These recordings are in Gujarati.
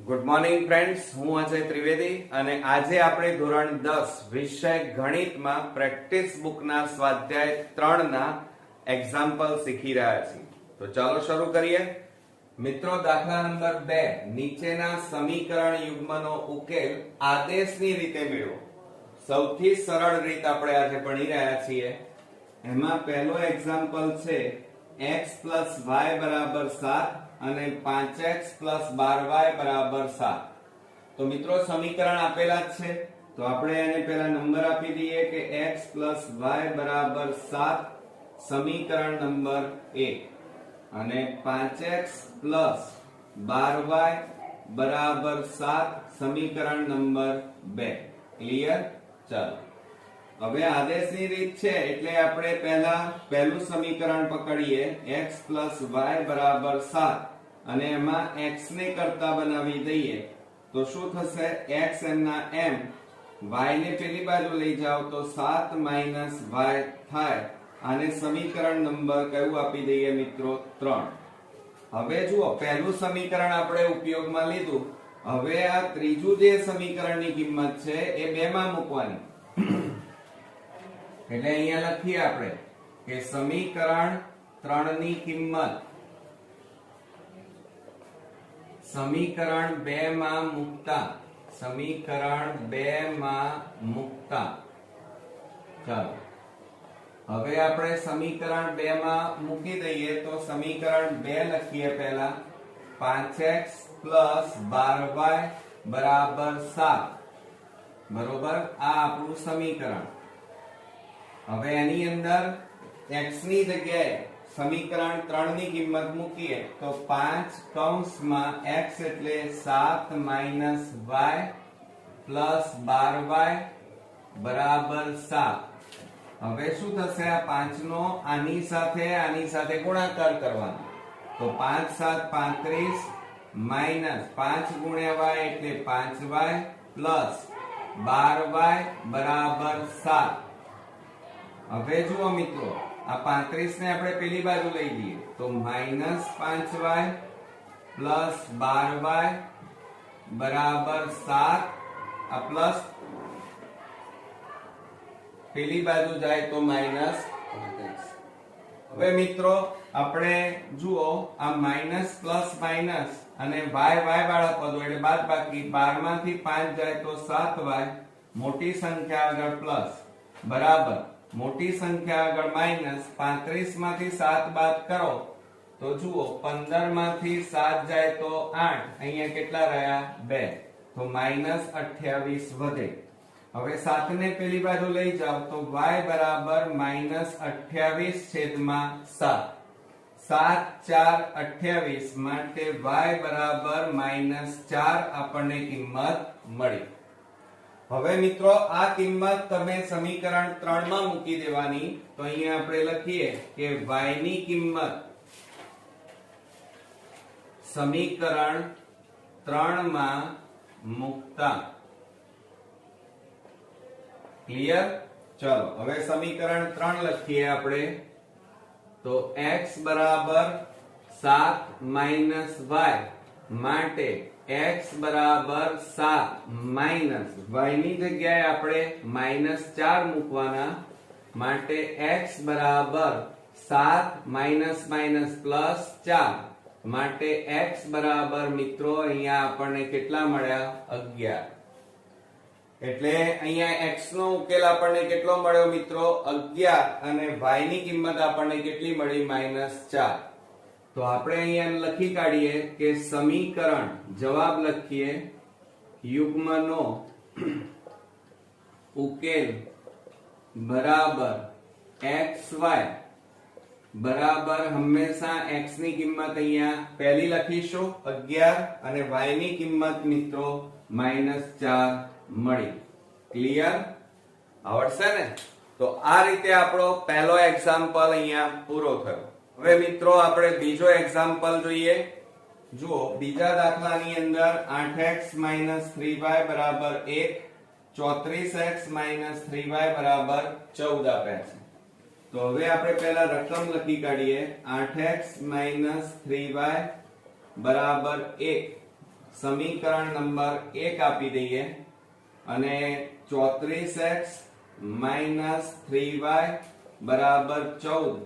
ગુડ મોર્નિંગ ફ્રેન્ડ્સ, હું અજય ત્રિવેદી અને આજે આપણે ધોરણ 10 વિષય ગણિતમાં પ્રેક્ટિસ બુકના સ્વાધ્યાય 3 ના એક્ઝામ્પલ શીખી રહ્યા છીએ. તો ચાલો શરૂ કરીએ. મિત્રો, દાખલા નંબર 2, નીચેના સમીકરણ યુગ્મનો ઉકેલ આદેશની રીતે મેળવો. સૌથી સરળ રીત આપણે આજે ભણી રહ્યા છીએ. એમાં પહેલો એક્ઝામ્પલ છે x + y = 7 અને 5x + 12y = 7. તો મિત્રો, સમીકરણ આપેલા જ છે, તો આપણે એને પહેલા નંબર આપી દઈએ કે x + y = 7 સમીકરણ નંબર 1 અને 5x + 12y = 7 સમીકરણ નંબર 2. ક્લિયર? ચાલો, હવે આદેશની રીત છે એટલે આપણે પહેલું સમીકરણ પકડીએ x + y = 7 અને એમાં x ને કરતા બનાવી દઈએ તો શું થશે? x એમના એમ, y ને પેલી બાજુ લઈ જાઓ તો 7 - y થાય. આને સમીકરણ નંબર કયું આપી દઈએ મિત્રો? 3. હવે જુઓ, પહેલું સમીકરણ આપણે ઉપયોગમાં લીધું. હવે આ ત્રીજું જે સમીકરણની કિંમત છે એ 2 માં મૂકવાની. એટલે અહીંયા લખીએ આપણે કે સમીકરણ 3 ની કિંમત સમીકરણ 2 માં મૂકતા ચાલો, હવે આપણે સમીકરણ 2 માં મૂકી દઈએ તો સમીકરણ 2 લખીએ પહેલા 5x + 12y = 7. બરોબર, આ આપણું સમીકરણ. હવે એની અંદર x ની જગ્યાએ સમીકરણ 3 ની કિંમત મૂકીએ તો 5 કૌંસમાં x એટલે 7 - y + 12y = 7. હવે શું થશે? આ 5 નો આની સાથે ગુણાકાર કરવાનો. તો 5 × 7 = 35 - 5 × y એટલે 5y + 12y = 7. હવે જુઓ મિત્રો, આ 35 ને આપણે પેલી બાજુ લઈ જઈએ તો -5y + 12y = 7. આ પ્લસ પેલી બાજુ જાય તો -35. હવે મિત્રો, આપણે જુઓ આ માઈનસ પ્લસ માઈનસ અને y વાળા પદો એટલે બાદબાકી. 12 માંથી 5 જાય તો 7y, મોટી સંખ્યા આગળ પ્લસ બરાબર મોટી સંખ્યા આગળ માઈનસ. 35 માંથી 7 બાદ કરો તો જુઓ 15 માંથી 7 જાય તો 8, અહીંયા કેટલા રહ્યા? 2, તો -28 વધે. હવે 7 ને પેલી બાજુ લઈ જાઓ તો y = -28/7. 7 × 4 = 28 માટે y = -4 આપણને કિંમત મળી. હવે મિત્રો, આ કિંમત તમે સમીકરણ 3 માં મૂકી દેવાની. તો અહીંયા આપણે લખીએ કે y ની કિંમત સમીકરણ 3 માં મૂકતા. ક્લિયર? ચલો, હવે સમીકરણ 3 લખીએ આપણે તો x = 7 - y માટે x = 7 - y ની જગ્યાએ આપણે -4 મૂકવાના. માટે x = 7 - +4 માટે x બરાબર મિત્રો અહીંયા આપણને કેટલા મળ્યા? 11. એટલે અહીંયા x નો ઉકેલ આપણને કેટલો મળ્યો મિત્રો? 11. અને y ની કિંમત આપણને કેટલી મળી? -4. તો આપણે અહીંયા લખી કાઢીએ કે સમીકરણ, જવાબ લખીએ, યુગ્મનો ઉકેલ બરાબર xy બરાબર હંમેશા x ની કિંમત અહીંયા પહેલી લખીશું 11 અને y ની કિંમત મિત્રો -4 મળી. ક્લિયર? આવડશે ને? તો આ રીતે આપણો પહેલો એક્ઝામ્પલ અહીંયા પૂરો થયો. હવે મિત્રો, આપણે બીજો એક્ઝામ્પલ જોઈએ. જુઓ, બીજા દાખલાની અંદર 8x - 3y = 1, 34x - 3y = 14 આપ્યા છે. તો હવે આપણે પહેલા રકમ લખી કાઢીએ. 8x - 3y = 1 સમીકરણ નંબર 1 આપી દઈએ અને 34x માઇનસ 3y બરાબર 14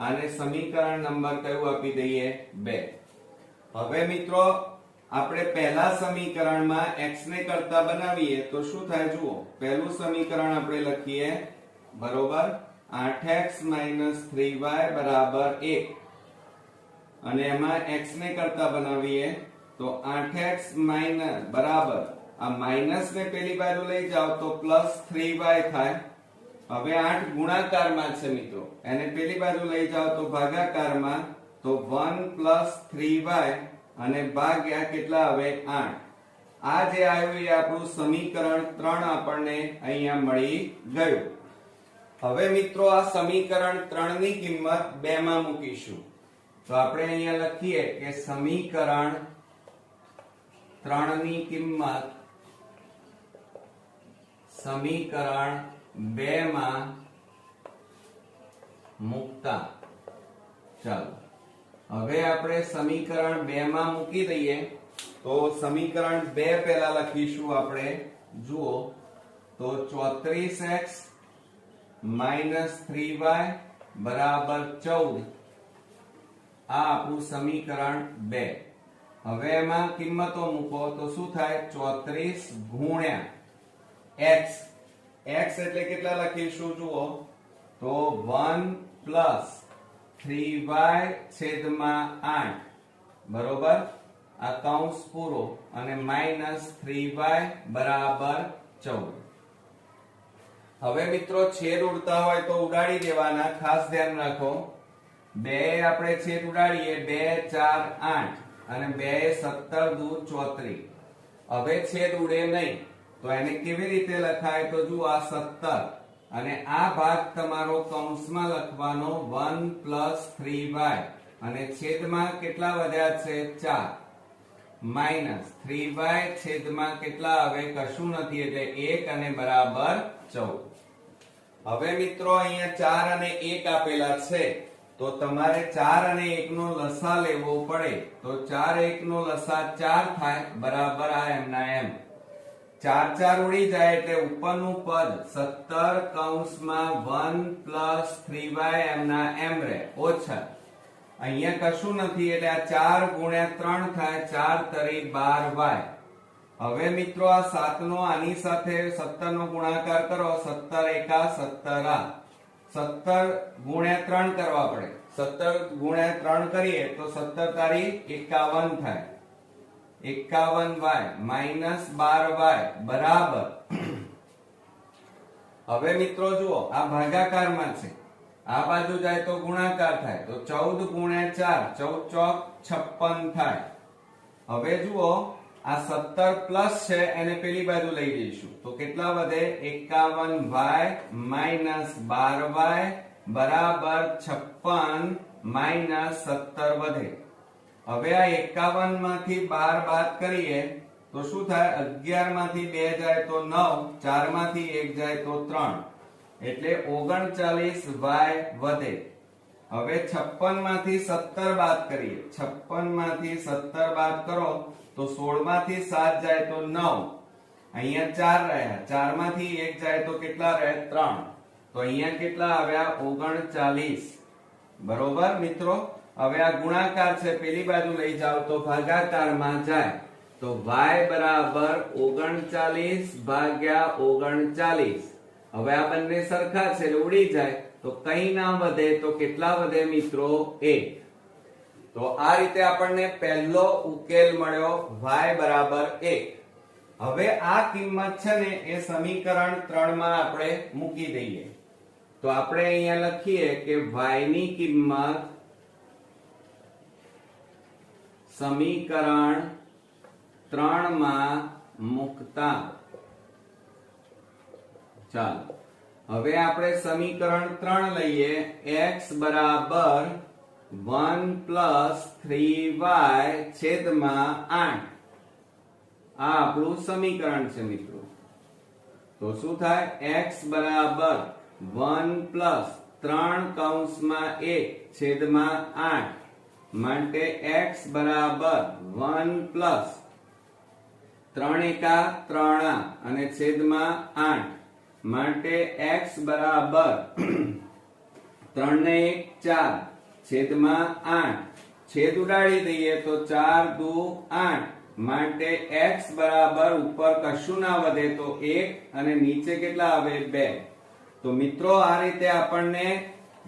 આને સમીકરણ નંબર કયું આપી દઈએ 2. હવે મિત્રો આપણે પહેલા સમીકરણમાં x ને કરતા બનાવીએ તો શું થાય જુઓ. પહેલું સમીકરણ આપણે લખીએ બરોબર 8x 3y બરાબર 1 અને એમાં x ને કરતા બનાવીએ તો 8x બરાબર આ માઈનસ ને પેલી બાજુ લઈ જાઓ તો પ્લસ 3y થાય. હવે 8 ગુણાકારમાં છે મિત્રો, એને પેલી બાજુ લઈ જાઓ તો ભાગાકારમાં, તો 1 પ્લસ 3y અને ભાગ્યા કેટલા આવે 8. આ જે આવ્યું એ આપણું સમીકરણ 3 આપણને અહીંયા મળી ગયું. હવે મિત્રો આ સમીકરણ 3 ની કિંમત 2 માં મૂકીશું તો આપણે અહીંયા લખીએ કે સમીકરણ 3 ની કિંમત સમીકરણ 2 માં મૂકતા. ચાલો હવે આપણે સમીકરણ 2 માં મૂકી દઈએ તો સમીકરણ 2 પહેલા લખીશું આપણે જુઓ તો 34x માઇનસ 3y બરાબર 14 આ આપણું સમીકરણ 2. હવે એમાં કિંમતો મૂકો તો શું થાય 34 ગુણ્યા x. x એટલે કેટલા લખીશું જુઓ તો 1 પ્લસ 3y છેદમાં 8 બરોબર આ કૌંસ પૂરો અને માઈનસ 3y બરાબર 14. હવે મિત્રો છેદ ઉડતા હોય તો ઉડાડી દેવાના, ખાસ ધ્યાન રાખો. 2 આપણે છેદ ઉડાડીએ 2 4 8 અને 2 17 દુ 34. હવે છેદ ઉડે નહીં તો એને કેવી રીતે લખાય તો જુઓ આ 17 અને આ ભાગ તમારો કૌંસમાં લખવાનો 1 પ્લસ 3y અને છેદમાં કેટલા વધ્યા છે 4 માઈનસ 3y છેદમાં કેટલા આવે કશું નથી એટલે 1 અને બરાબર 14. હવે મિત્રો અહીંયા 4 અને 1 આપેલા છે તો તમારે 4 અને 1 નો લસા લેવો પડે તો 4 1 નો લસા 4 થાય બરાબર આ એમના એમ. 4 4 ઉડી જાય એટલે ઉપરનું પદ 17 કૌંસમાં 1 પ્લસ 3y એમના એમ રહે ઓછા અહીંયા કશું નથી એટલે આ 4 ગુણ્યા 3 થાય 4 તરી 12y. હવે મિત્રો આ 7 નો આની સાથે 17 નો ગુણાકાર કરો 17 એકા 17 આ 17 ગુણ્યા 3 કરવા પડે. 17 ગુણ્યા 3 કરીએ તો 17 તારી 51 થાય 51y માઈનસ 12y બરાબર. હવે મિત્રો જુઓ આ ભાગાકારમાં છે, આ બાજુ જાય તો ગુણાકાર થાય તો 14 ગુણ્યા 4 14 ચોક 56 થાય. હવે જુઓ આ 17 પ્લસ છે એને પેલી બાજુ લઈ જઈશું તો કેટલા વધે 51y માઈનસ 12y બરાબર 56 માઈનસ 17 વધે. હવે આ 51 માંથી 12 બાદ કરીએ તો શું થાય 11 માંથી 2 જાય તો 9 4 માંથી 1 જાય તો 3 એટલે 39y વધે. હવે 56 માંથી 17 બાદ કરીએ 56 માંથી 17 બાદ કરો તો 16 માંથી 7 જાય તો 9 અહીંયા 4 રહ્યા 4 માંથી 1 જાય તો કેટલા રહે 3 તો અહીંયા કેટલા આવ્યા 39 બરોબર મિત્રો. હવે આ ગુણાકાર છે પેલી બાજુ લઈ જાઓ તો ભાગાકારમાં જાય તો y બરાબર 39 ભાગ્યા 39. હવે આ બંને સરખા છે એટલે ઉડી જાય તો કઈ ના વધે તો કેટલા વધે મિત્રો 1. તો આ રીતે આપણને પહેલો ઉકેલ મળ્યો y બરાબર 1. હવે આ કિંમત છે ને એ સમીકરણ 3 માં આપણે મૂકી દઈએ તો આપણે અહીંયા લખીએ કે y ની કિંમત સમીકરણ 3 માં મૂકતા. ચાલો હવે આપણે સમીકરણ 3 લઈએ x બરાબર 1 પ્લસ 3y છેદમાં 8 આ આપણું સમીકરણ છે મિત્રો. તો શું થાય x બરાબર 1 પ્લસ 3 કૌંસમાં 1 છેદમાં 8 માટે x બરાબર 1 પ્લસ 3 એકા 3 અને છેદમાં 8 માટે x બરાબર 3 ને 1 4 છેદમાં 8 છેદ ઉડાડી દઈએ તો 4 દુ 8 માટે x બરાબર ઉપર કશું ના વધે તો 1 અને નીચે કેટલા આવે 2. તો મિત્રો આ રીતે આપણને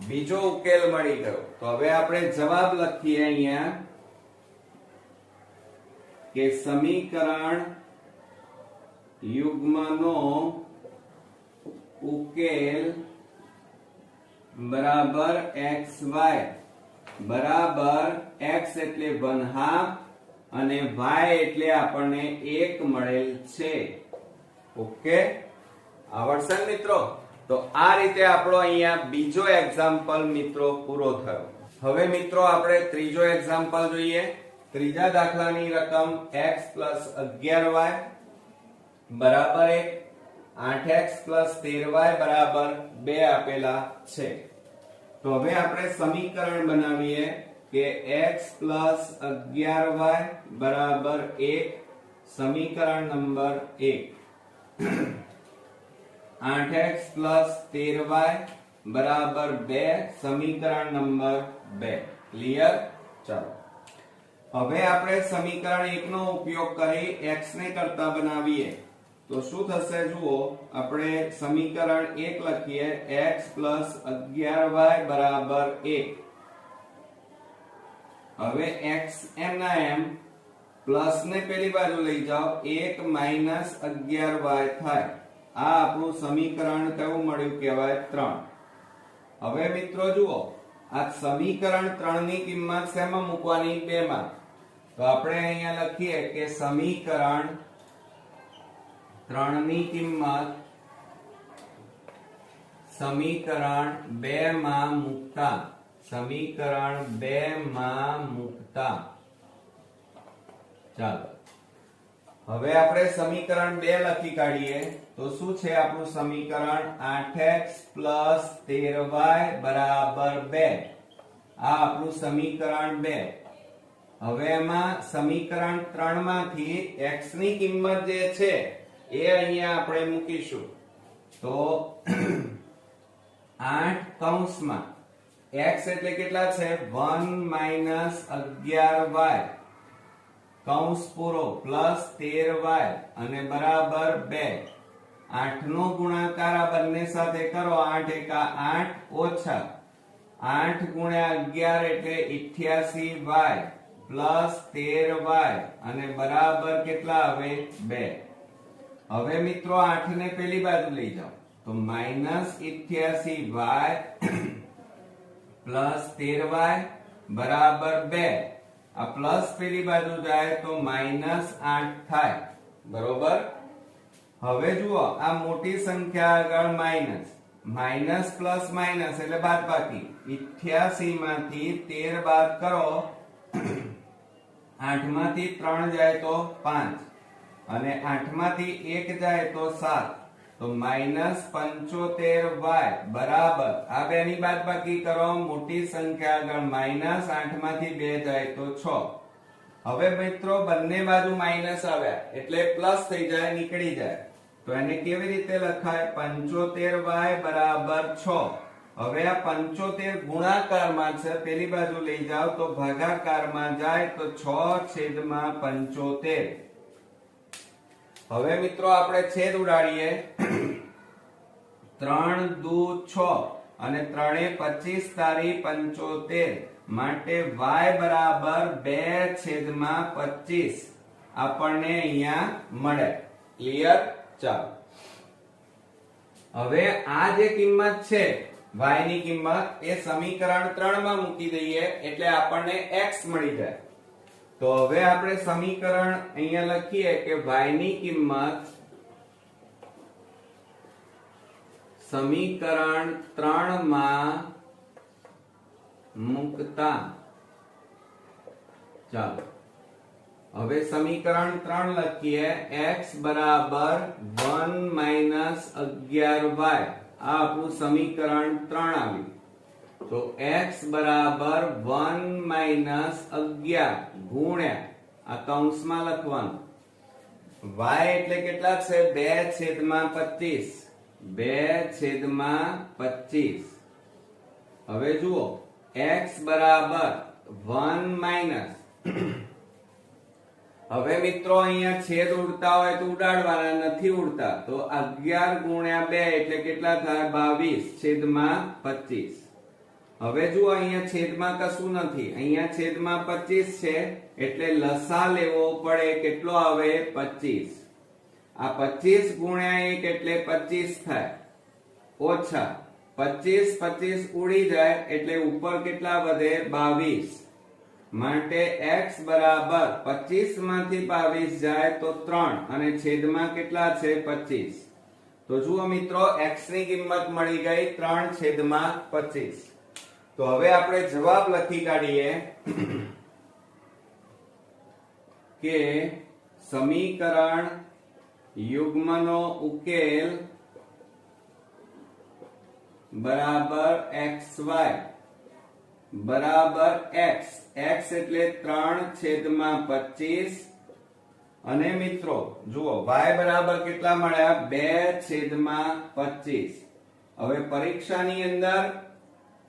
બીજો ઉકેલ મળી ગયો. તો હવે આપણે જવાબ લખીએ અહીંયા કે સમીકરણ યુગ્મનો ઉકેલ બરાબર xy બરાબર x એટલે 1/2 અને y એટલે આપણને 1 મળેલ છે. ઓકે, આવડશે ને મિત્રો? તો આ રીતે આપણો અહીંયા બીજો એક્ઝામ્પલ મિત્રો પૂરો થયો. હવે મિત્રો આપણે ત્રીજો એક્ઝામ્પલ જોઈએ. ત્રીજા દાખલાની રકમ x + 11y બરાબર 1, 8x + 13y બરાબર 2 આપેલા છે. તો હવે આપણે સમીકરણ બનાવીએ કે x + 11y બરાબર 1, સમીકરણ નંબર 1. 8x + 13y બરાબર 2, સમીકરણ નંબર 2. ક્લિયર? ચાલો હવે આપણે સમીકરણ 1 નો ઉપયોગ કરી x ને કરતા બનાવીએ. તો શું થશે જુઓ, આપણે સમીકરણ 1 લખીએ x + 11y બરાબર 1. હવે x એમ ના એમ પ્લસ ને પેલી બાજુ લઈ જાઓ 1 - 11y થાય. આ આપણું સમીકરણ કેવું મળ્યું કહેવાય 3. હવે મિત્રો જુઓ, આ સમીકરણ 3 ની કિંમત શેમાં મૂકવાની? 2 માં. તો આપણે અહીંયા લખીએ કે સમીકરણ 3 ની કિંમત સમીકરણ 2 માં મૂકતા, સમીકરણ 2 માં મૂકતા. ચાલો હવે આપણે સમીકરણ 2 લખી કાઢીએ. તો શું છે આપણું સમીકરણ? 8x + 13y બરાબર 2. આ આપણું સમીકરણ 2. હવે એમાં સમીકરણ 3 માંથી x ની કિંમત જે છે એ અહીંયા આપણે મૂકીશું. તો 8 કૌંસમાં x એટલે કેટલા છે? 1 - 11y કૌંસ પૂરો પ્લસ 13y અને બરાબર 2. 8 નો ગુણાકાર આ બંને સાથે કરો. 8 એકા 8 ઓછા 8 ગુણ્યા 11 એટલે 88y પ્લસ 13y અને બરાબર કેટલા આવે? 2. હવે મિત્રો 8 ને પેલી બાજુ લઈ જાઓ તો -88y પ્લસ 13y બરાબર 2. આ પ્લસ પેલી બાજુ જાય તો -8 થાય. બરોબર? હવે જુઓ, આ મોટી સંખ્યા આગળ માઈનસ, માઈનસ પ્લસ માઈનસ એટલે બાદબાકી. 88 માંથી 13 બાદ કરો 8 માંથી 3 જાય તો 5 અને 8 માંથી 1 જાય તો 7. તો -75y બરાબર આ બેની બાદબાકી કરો. મોટી સંખ્યા આગળ માઈનસ, 8 માંથી 2 જાય તો 6. હવે મિત્રો બંને બાજુ માઈનસ આવ્યા એટલે પ્લસ થઈ જાય, નીકળી જાય. તો એને કેવી રીતે લખાય? 75y બરાબર 6. હવે આ 75 ગુણાકારમાં છે, પેલી બાજુ લઈ જાઓ તો ભાગાકારમાં જાય તો 6/75. હવે મિત્રો આપણે છેદ ઉડાડીએ. 3 દુ 6 અને 3 × 25 તારી 75 માટે y બરાબર 2/25 આપણને અહીંયા મળે. ક્લિયર? ચાલો હવે આ જે કિંમત છે y ની કિંમત એ સમીકરણ 3 માં મૂકી દઈએ એટલે આપણને x મળી જાય. તો હવે આપણે સમીકરણ અહીંયા લખીએ કે y ની કિંમત સમીકરણ 3 માં મૂકતા. ચાલો હવે સમીકરણ 3 લખીએ. x બરાબર 1 - 11y. આ આપણું સમીકરણ 3 આવ્યું. તો x બરાબર 1 - 11 ગુણ્યા આ કૌંસમાં લખવાનું y એટલે કેટલા છે 2/25. 2/25. હવે જુઓ x બરાબર 1 માઇનસ, હવે મિત્રો અહીંયા છેદ ઉડતા હોય તો ઉડાડવાના, નથી ઉડતા તો 11 ગુણ્યા 2 એટલે કેટલા થાય 22/25. હવે જુઓ અહીંયા છેદમાં કશું નથી, અહીંયા છેદમાં 25 છે એટલે લસા લેવો પડે, કેટલો આવે 25. આ 25 ગુણ્યા 1 એટલે 25 થાય, ઓછા 25 ઉડી જાય એટલે ઉપર કેટલા વધે 22. માટે x બરાબર 25 માંથી 22 જાય તો 3 અને છેદમાં કેટલા છે 25. તો જુઓ મિત્રો x ની કિંમત મળી ગઈ 3/25. તો હવે આપણે જવાબ લખી કાઢીએ કે સમીકરણ યુગ્મનો ઉકેલ બરાબર xy બરાબર x. x એટલે 3/25 અને મિત્રો જુઓ y બરાબર કેટલા મળ્યા 2/25. હવે પરીક્ષાની અંદર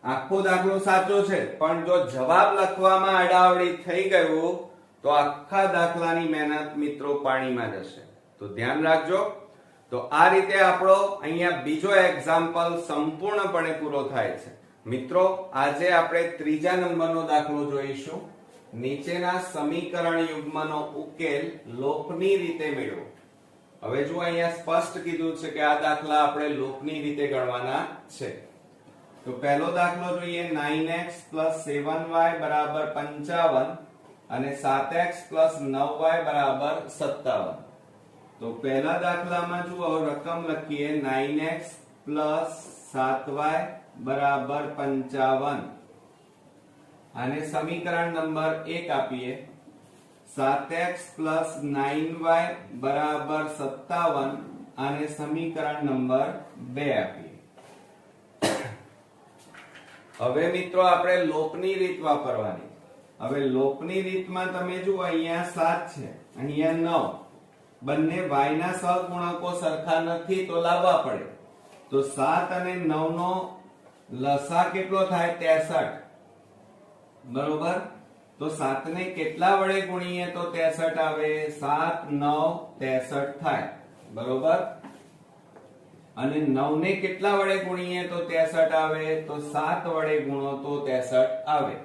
આખો દાખલો સાચો છે, પણ જો જવાબ લખવામાં આડાઅવળી થઈ ગયું તો આખા દાખલાની મહેનત મિત્રો પાણીમાં જશે. તો ધ્યાન રાખજો. તો આ રીતે આપણો અહીંયા બીજો એક્ઝામ્પલ સંપૂર્ણપણે પૂરો થાય છે. મિત્રો આજે આપણે ત્રીજા નંબરનો દાખલો જોઈશું. નીચેના સમીકરણ યુગ્મનો ઉકેલ લોપની રીતે મેળવો. હવે જો અહીંયા સ્પષ્ટ કીધું છે કે આ દાખલા આપણે લોપની રીતે ગણવાના છે. તો પહેલો દાખલો જોઈએ 9x 7y 55 અને 7x 9y 57. તો પહેલા દાખલામાં જુઓ રકમ લખીએ 9x 7y 55 અને સમીકરણ નંબર 1 આપીએ 7x 9y 57 અને સમીકરણ નંબર 2 આપીએ. હવે મિત્રો આપણે લોપની રીત વાપરવાની. હવે લોપની રીતમાં તમે જુઓ અહીંયા 7 છે, અહીંયા 9. બંને y ના સહગુણકો સરખા નથી તો લાવવા પડે. તો 7 અને 9 નો લસા કેટલો થાય 63. બરોબર. તો 7 ને કેટલા વડે ગુણીએ તો 63 આવે 7 9 63 થાય. બરોબર. અને 9 ને કેટલા વડે ગુણીએ તો 63 આવે તો 7 વડે ગુણો તો 63 આવે.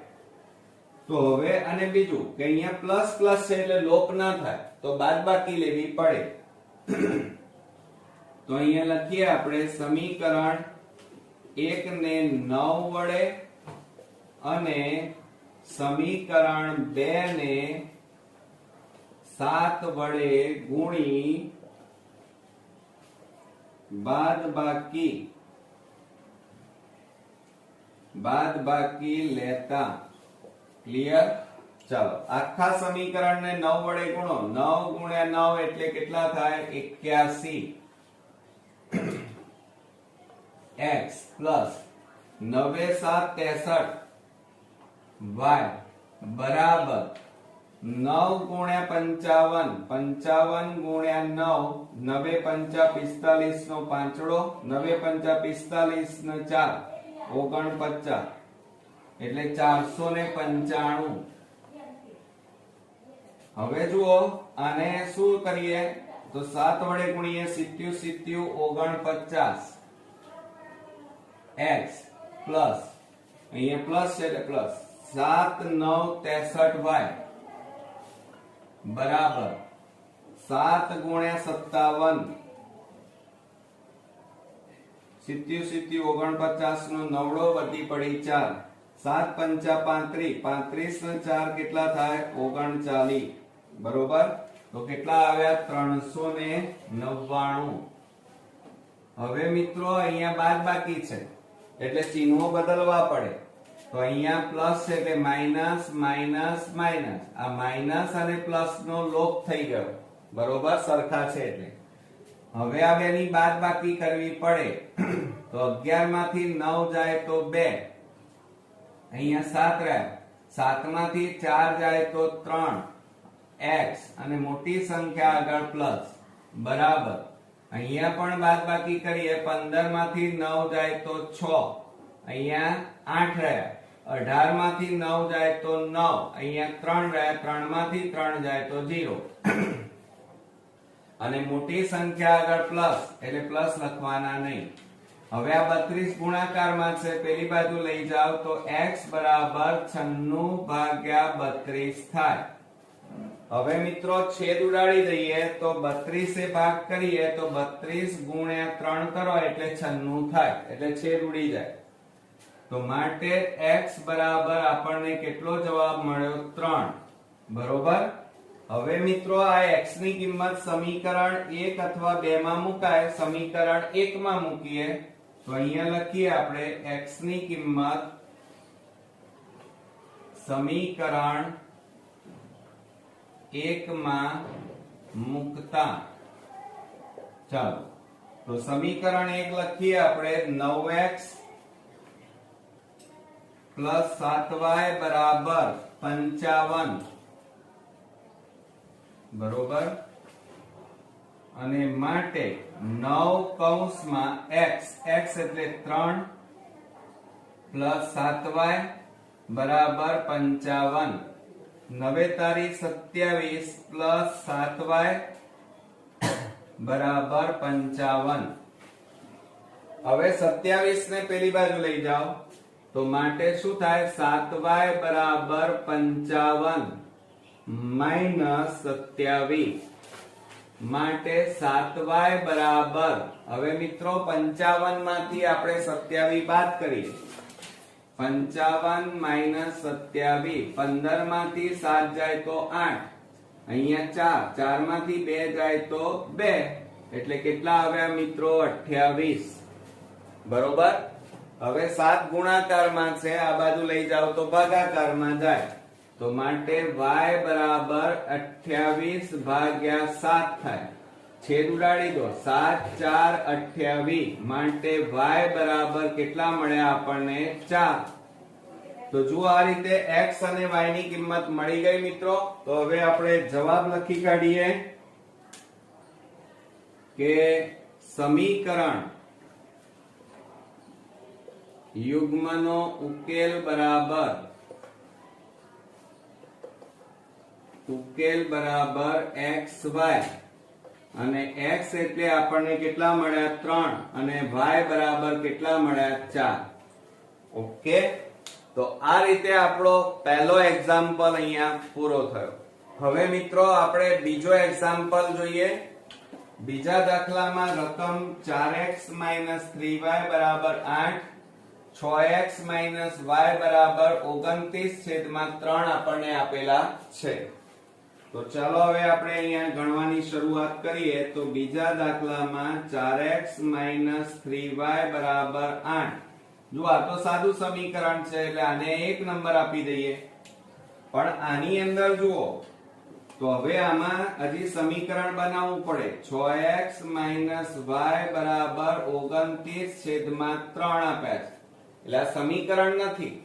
તો હવે અને બીજું કે અહીંયા પ્લસ પ્લસ છે એટલે લોપ ના થાય તો બાદબાકી લેવી પડે. તો અહીંયા લખીએ આપણે સમીકરણ 1 ને 9 વડે અને સમીકરણ 2 ને 7 વડે ગુણી બાદબાકી લેતા. ક્લિયર? ચાલો આખા સમીકરણ ને 9 વડે ગુણો. 9 ગુણ્યા 9 એટલે કેટલા થાય 81. x પ્લસ 9 7 63 y બરાબર 9 ગુણ્યા 55. 55 ગુણ્યા 9 9 5 45 નો પાંચડો. 9 5 45 ને 4 49 એટલે 495. હવે જુઓ આને શું કરીએ તો 7 વડે ગુણીએ 70 49 x પ્લસ અહીંયા પ્લસ છે એટલે પ્લસ 7 9 63 y બરાબર 7 ગુણ્યા 57 70 49 નો નવડો વધી પડી 4 7 5 35 35 ને 4 કેટલા થાય 39. બરોબર. તો કેટલા આવ્યા 399. હવે મિત્રો અહીંયા બાદબાકી છે એટલે ચિહ્નો બદલવા પડે. તો અહીંયા પ્લસ છે એટલે માઈનસ માઈનસ માઈનસ. આ માઈનસ અને પ્લસ નો લોપ થઈ ગયો. બરોબર, સરખા છે એટલે. હવે આ બેની બાદબાકી કરવી પડે. તો 11 માંથી 9 જાય તો 2. અહીંયા 7 રહ્યા. 7 માંથી 4 જાય તો 3. x અને મોટી સંખ્યા આગળ પ્લસ બરાબર અહીંયા પણ બાદબાકી કરીએ 15 માંથી 9 જાય તો 6 અહીંયા 8 રહ્યા 18 માંથી 9 જાય તો 9 અહીંયા 3 રહ્યા 3 માંથી 3 જાય તો 0 અને મોટી સંખ્યા આગળ પ્લસ એટલે પ્લસ લખવાના નહીં હવે આ 32 ગુણાકારમાં છે પેલી બાજુ લઈ જાવ તો x બરાબર 96 ભાગ્યા 32 થાય હવે મિત્રો છેદ ઉડાડી દઈએ તો 32 એ ભાગ કરીએ તો 32 ગુણ્યા 3 કરો એટલે 96 થાય એટલે છેદ ઉડી જાય તો માટે x બરાબર આપણને કેટલો જવાબ મળ્યો 3 બરોબર હવે મિત્રો આ x ની કિંમત સમીકરણ 1 અથવા 2 માં મુકાય સમીકરણ 1 માં મૂકીએ તો અહીંયા લખીએ આપણે x ની કિંમત સમીકરણ 1 માં મુકતા ચાલો તો સમીકરણ 1 લખીએ આપણે 9x પ્લસ 7y બરાબર 55 બરોબર અને માટે 9 કૌંસમાં x એટલે 3 પ્લસ 7y બરાબર 55 9 તારીખ 27 પ્લસ 7y બરાબર 55 હવે 27 ને પેલી બાજુ લઈ જાઓ તો માટે શું થાય 7y બરાબર 55 માઈનસ 27 માટે 7y બરાબર હવે મિત્રો 55 માંથી આપણે 27 બાદ કરીએ 55 માઈનસ 27 15 માંથી 7 જાય તો 8 અહીંયા 4 માંથી 2 જાય તો 2 એટલે કેટલા આવ્યા મિત્રો 28 બરોબર હવે 7 ગુણાકારમાં છે આ બાજુ લઈ જાવ તો ભાગાકારમાં જાય તો માટે y બરાબર 28 ભાગ્યા 7 થાય છેદ ઉડાડી દો 7 4 28 માટે y બરાબર કેટલા મળ્યા આપણને 4 તો જો આ રીતે x અને y ની કિંમત મળી ગઈ મિત્રો તો હવે આપણે જવાબ લખી કાઢીએ કે સમીકરણ યુગ્મનો ઉકેલ બરાબર xy અને x એટલે આપણને કેટલા મળ્યા 3 અને y બરાબર કેટલા મળ્યા 4 ઓકે તો આ રીતે આપણો પહેલો એક્ઝામ્પલ અહીંયા પૂરો થયો હવે મિત્રો આપણે બીજો એક્ઝામ્પલ જોઈએ બીજા દાખલામાં રકમ 4x 3y બરાબર 8 6x y બરાબર 29/3 આપણને આપેલા છે તો ચાલો હવે આપણે અહીંયા ગણવાની શરૂઆત કરીએ તો બીજા દાખલામાં 4x 3y બરાબર 8 જો આ તો સાદું સમીકરણ છે એટલે આને એક નંબર આપી દઈએ પણ આની અંદર જુઓ તો હવે આમાં હજી સમીકરણ બનાવવું પડે 6x y બરાબર 29/3 આપ્યા છે એટલે આ સમીકરણ નથી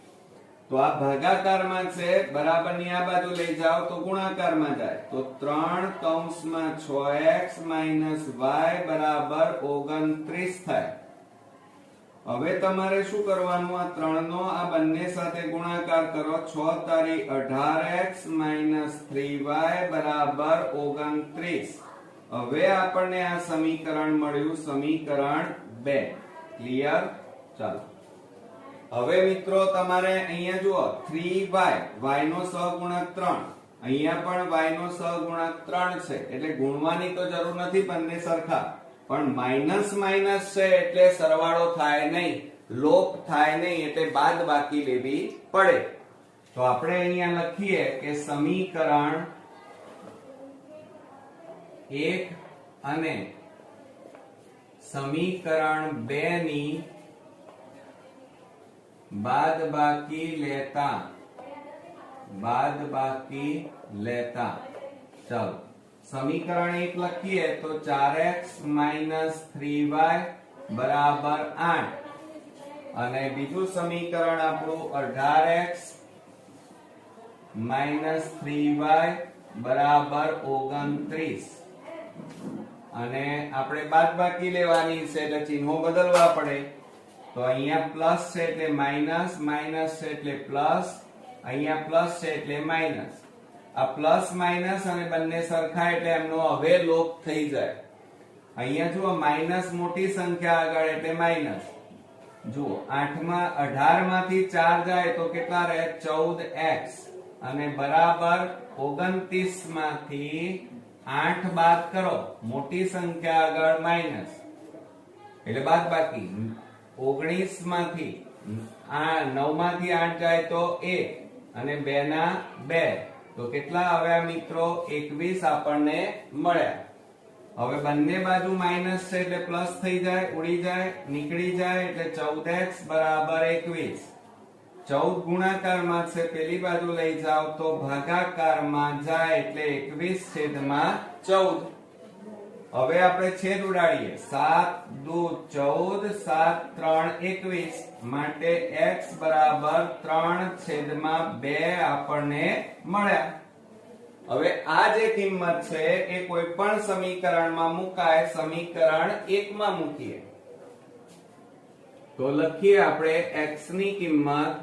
તો આ ભાગાકારમાં છે બરાબરની આ બાજુ લઈ જાઓ તો ગુણાકારમાં જાય તો 3 કૌંસમાં 6x y બરાબર 29 થાય હવે તમારે શું કરવાનું આ 3 નો આ બંને સાથે ગુણાકાર કરો 6 તારી 18x 3y બરાબર 29 હવે આપણને આ સમીકરણ મળ્યું સમીકરણ 2 ક્લિયર ચાલો હવે મિત્રો તમારે અહીંયા જુઓ 3y y નો સહગુણક 3 અહીંયા પણ y નો સહગુણક 3 છે એટલે ગુણવાની તો જરૂર નથી બંને સરખા પણ માઈનસ માઈનસ છે એટલે સરવાળો થાય નહીં લોપ થાય નહીં એટલે બાદબાકી લેવી પડે તો આપણે અહીંયા લખીએ કે સમીકરણ 1 અને સમીકરણ 2 ની બાદબાકી લેતા ચાલો સમીકરણ 1 લખીએ તો 4x 3y બરાબર 8 અને બીજું સમીકરણ આપણું 18x 3y બરાબર 29 અને આપણે બાદબાકી લેવાની છે એટલે ચિહ્નો બદલવા પડે તો અહીંયા પ્લસ છે એટલે માઈનસ, માઈનસ છે એટલે પ્લસ, અહીંયા પ્લસ છે એટલે માઈનસ. આ પ્લસ માઈનસ અને બંને સરખા એટલે એમનો હવે લોપ થઈ જાય. અહીંયા જુઓ માઈનસ મોટી સંખ્યા આગળ એટલે માઈનસ. જુઓ 18 માંથી 4 જાય તો કેટલા રહે 14x અને બરાબર 29 માંથી 8 બાદ કરો મોટી સંખ્યા આગળ માઈનસ એટલે બાદબાકી 19 માંથી 9 માંથી 8 જાય તો 1 અને 2 ના 2 તો કેટલા આવ્યા મિત્રો 21 આપણને મળ્યા. હવે બંને બાજુ માઈનસ છે એટલે પ્લસ થઈ જાય, ઉડી જાય, નીકળી જાય એટલે 14x બરાબર 21. 14 ગુણાકારમાં છે પેલી બાજુ લઈ જાવ તો ભાગાકારમાં જાય એટલે 21/14. હવે આપણે છેદ ઉડાડીએ 7 દુ 14 7 3 21 માટે x બરાબર 3/2 આપણને મળ્યા. હવે આ જે કિંમત છે એ કોઈ પણ સમીકરણમાં મુકાય, સમીકરણ 1 માં મૂકીએ તો લખીએ આપણે x ની કિંમત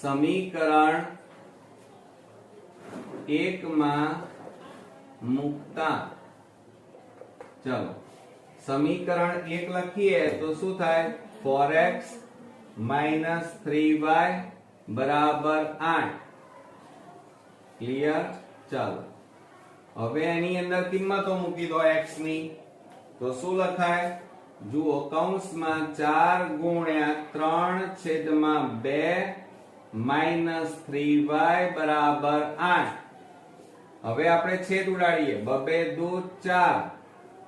સમીકરણ 1 માં મુકતા. ચલો સમીકરણ 1 લખીએ તો શું થાય 4x - 3y બરાબર 8. ક્લિયર? ચાલો હવે એની અંદર કિંમતો મૂકી દો x ની તો શું લખાય જુઓ કૌંસમાં 4 ગુણ્યા 3/2 માઈનસ 3y બરાબર 8. હવે આપણે છેદ ઉડાડીએ 2 દુ 4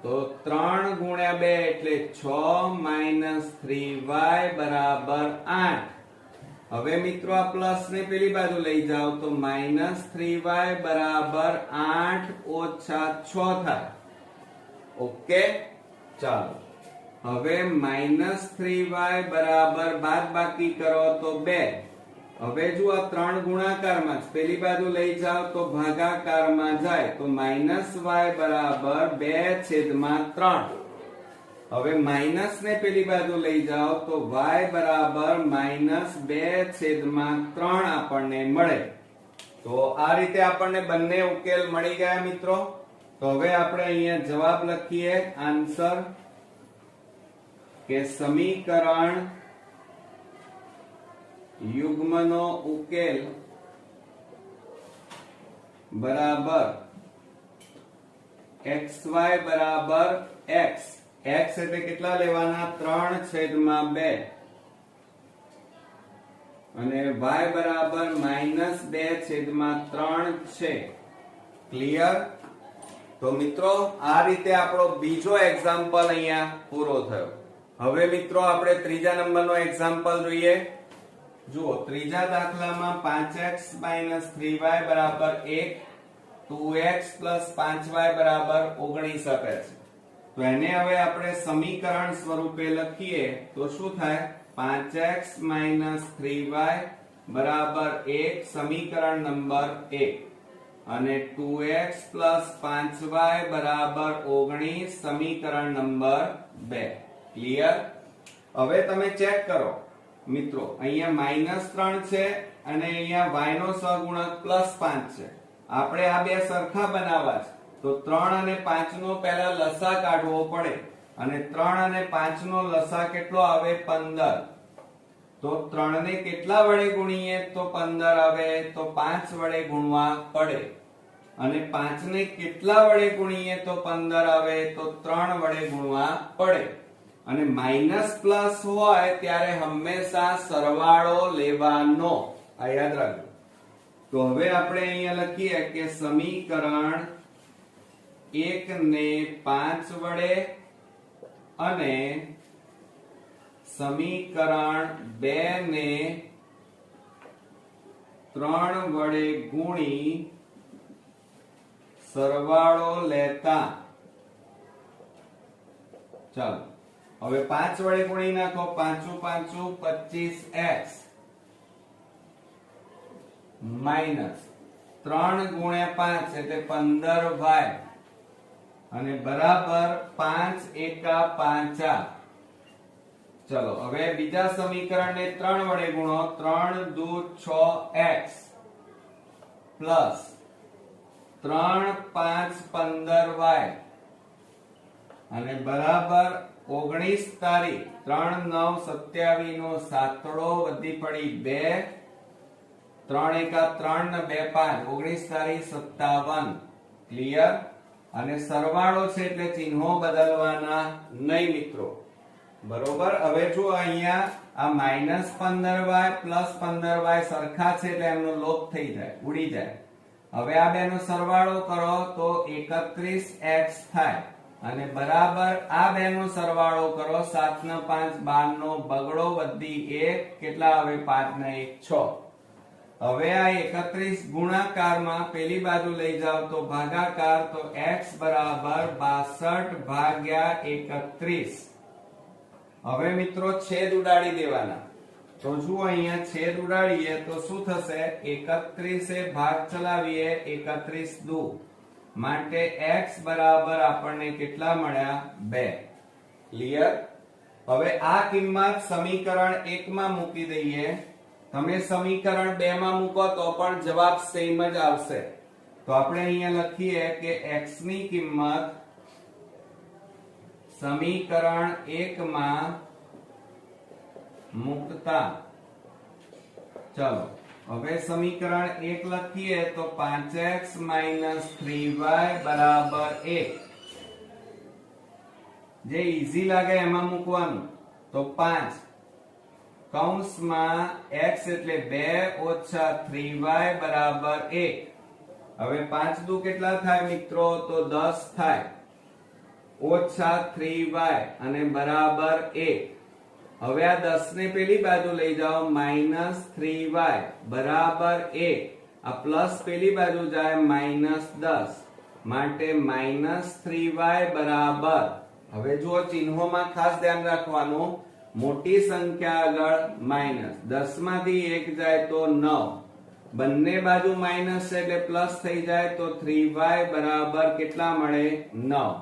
તો 3 ગુણ્યા 2 એટલે 6 માઈનસ 3y બરાબર 8. હવે મિત્રો આ પ્લસ ને પેલી બાજુ લઈ જાઓ તો માઈનસ 3y બરાબર 8 ઓછા 6 થાય. ઓકે ચાલો હવે માઈનસ 3y બરાબર બાદબાકી કરો તો 2. હવે જો આ 3 ગુણાકારમાં પેલી બાજુ લઈ જાઓ તો ભાગાકારમાં જાય તો માઈનસ y બરાબર 2/3. હવે માઈનસ ને પેલી બાજુ લઈ જાઓ તો y બરાબર માઈનસ 2/3 આપણને મળે. તો આ રીતે આપણને બંને ઉકેલ મળી ગયા મિત્રો. તો હવે આપણે અહીંયા જવાબ લખીએ આન્સર કે સમીકરણ યુગ્મનો ઉકેલ બરાબર xy બરાબર x. x એટલે કેટલા લેવાના 3/2 અને y બરાબર -2/3 છે. ક્લિયર? તો મિત્રો આ રીતે આપણો બીજો એક્ઝામ્પલ અહીંયા પૂરો થયો. હવે મિત્રો આપણે ત્રીજા નંબરનો એક્ઝામ્પલ જોઈએ. જુઓ ત્રીજા દાખલામાં 5x - 3y બરાબર 1, 2x + 5y બરાબર 19 આપે છે. તો એને હવે આપણે સમીકરણ સ્વરૂપે લખીએ તો શું થાય 5x - 3y બરાબર 1 સમીકરણ નંબર 1 અને 2x + 5y બરાબર 19 સમીકરણ નંબર 2. ક્લિયર? હવે તમે ચેક કરો મિત્રો અહીંયા -3 છે અને અહીંયા y નો સહગુણક +5 છે. આપણે આ બે સરખા બનાવવા છે તો 3 અને 5 નો પહેલા લસા કાઢવો પડે અને 3 અને 5 નો લસા કેટલો આવે 15. તો 3 ને કેટલા વડે ગુણીએ તો 15 આવે તો 5 વડે ગુણવા પડે અને 5 ને કેટલા વડે ગુણીએ તો 15 આવે તો 3 વડે ગુણવા પડે. અને માઈનસ પ્લસ હોય ત્યારે હંમેશા સરવાળો લેવાનો, આ યાદ રાખજો. તો હવે આપણે અહીંયા લખીએ કે સમીકરણ 1 ને 5 વડે અને સમીકરણ 2 ને 3 વડે ગુણી સરવાળો લેતા. ચાલો હવે 5 વડે ગુણી નાખો 5 5 25x માઈનસ 3 ગુણ્યા 5 એટલે 15y અને બરાબર 5 એકા 5 ચલો હવે બીજા સમીકરણને 3 વડે ગુણો 3 દુ 6x પ્લસ 3 5 15y અને બરાબર 19 તારીખ 3 9 27 નો સાતડો વધી પડી 2 3 એકા 3 ને 2 5 19 તારીખ 57 ક્લિયર અને સરવાળો છે એટલે ચિહ્નો બદલવાના નહીં મિત્રો બરોબર હવે જો અહીંયા આ -15y +15y સરખા છે એટલે એમનો લોપ થઈ જાય ઉડી જાય હવે આ બેનો સરવાળો કરો તો 31x થાય અને બરાબર આ બેનો સરવાળો કરો 7 ને 5 12 નો બગડો વધી 1 કેટલા હવે 5 ને 1 6 હવે આ 31 ગુણાકારમાં પેલી બાજુ લઈ જાવ તો ભાગાકાર તો x બરાબર 62 ભાગ્યા 31 હવે મિત્રો છેદ ઉડાડી દેવાના તો જુઓ અહીંયા છેદ ઉડાડીએ તો શું થશે 31 એ ભાગ ચલાવીએ 31 દુ માટે x બરાબર આપણને કેટલા મળ્યા 2 ક્લિયર હવે આ કિંમત સમીકરણ 1 માં મૂકી દઈએ તમે સમીકરણ 2 માં મૂકો તો પણ જવાબ સેમ જ આવશે તો આપણે અહીંયા લખીએ કે x ની કિંમત સમીકરણ 1 માં મૂકતા ચલો હવે સમીકરણ 1 લખીએ તો 5x - 3y બરાબર 1 જે ઈઝી લાગે એમાં મૂકવાનું તો 5 કૌંસમાં x એટલે 2 ઓછા 3y બરાબર 1 હવે 5 દુ કેટલા થાય મિત્રો તો 10 થાય ઓછા 3y અને બરાબર 1 હવે આ 10 ને પેલી બાજુ લઈ જાઓ -3y બરાબર 1 આ પ્લસ પેલી બાજુ જાય -10 માટે -3y બરાબર હવે જુઓ ચિહ્નોમાં ખાસ ધ્યાન રાખવાનું મોટી સંખ્યા આગળ માઈનસ 10 માંથી 1 જાય તો 9 બંને બાજુ માઈનસ છે એટલે પ્લસ થઈ જાય તો 3y બરાબર કેટલા મળે 9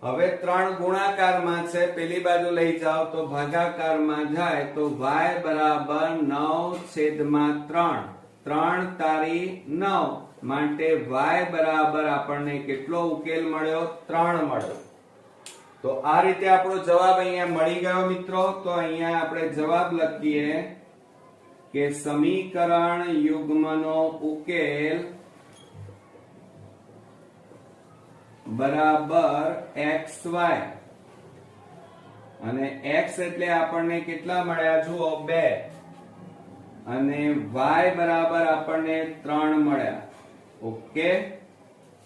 હવે 3 ગુણાકારમાં છે પેલી બાજુ લઈ જાઓ તો ભાગાકારમાં જાય તો y બરાબર 9/3 3 તારી 9 માટે y બરાબર આપણને કેટલો ઉકેલ મળ્યો 3 મળ્યો તો આ રીતે આપણો જવાબ અહીંયા મળી ગયો મિત્રો તો અહીંયા આપણે જવાબ લખીએ કે સમીકરણ યુગ્મનો ઉકેલ બરાબર xy અને x એટલે આપણને કેટલા મળ્યા જુઓ 2 અને y બરાબર આપણને 3 મળ્યા ઓકે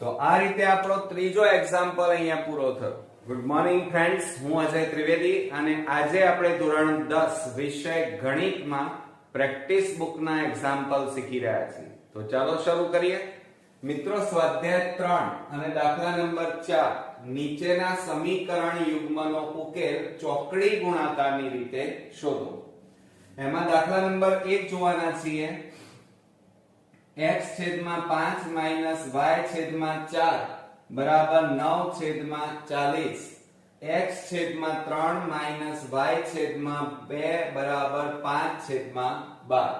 તો આ રીતે આપણો ત્રીજો એક્ઝામ્પલ અહીંયા પૂરો થયો ગુડ મોર્નિંગ ફ્રેન્ડ્સ હું અજય ત્રિવેદી અને આજે આપણે ધોરણ 10 વિષય ગણિતમાં પ્રેક્ટિસ બુકના એક્ઝામ્પલ શીખી રહ્યા છીએ તો ચાલો શરૂ કરીએ મિત્રો સ્વાધ્યાય 3 અને દાખલા નંબર 4 નીચેના સમીકરણ યુગ્મનો ઉકેલ ચોકડી ગુણાકારની રીતે શોધો એમાં દાખલા નંબર 1 જોવાના છીએ x છેદમાં 5 માઈનસ y છેદમાં 4 બરાબર 9/40 x છેદમાં 3 માઈનસ y છેદમાં 2 બરાબર 5/12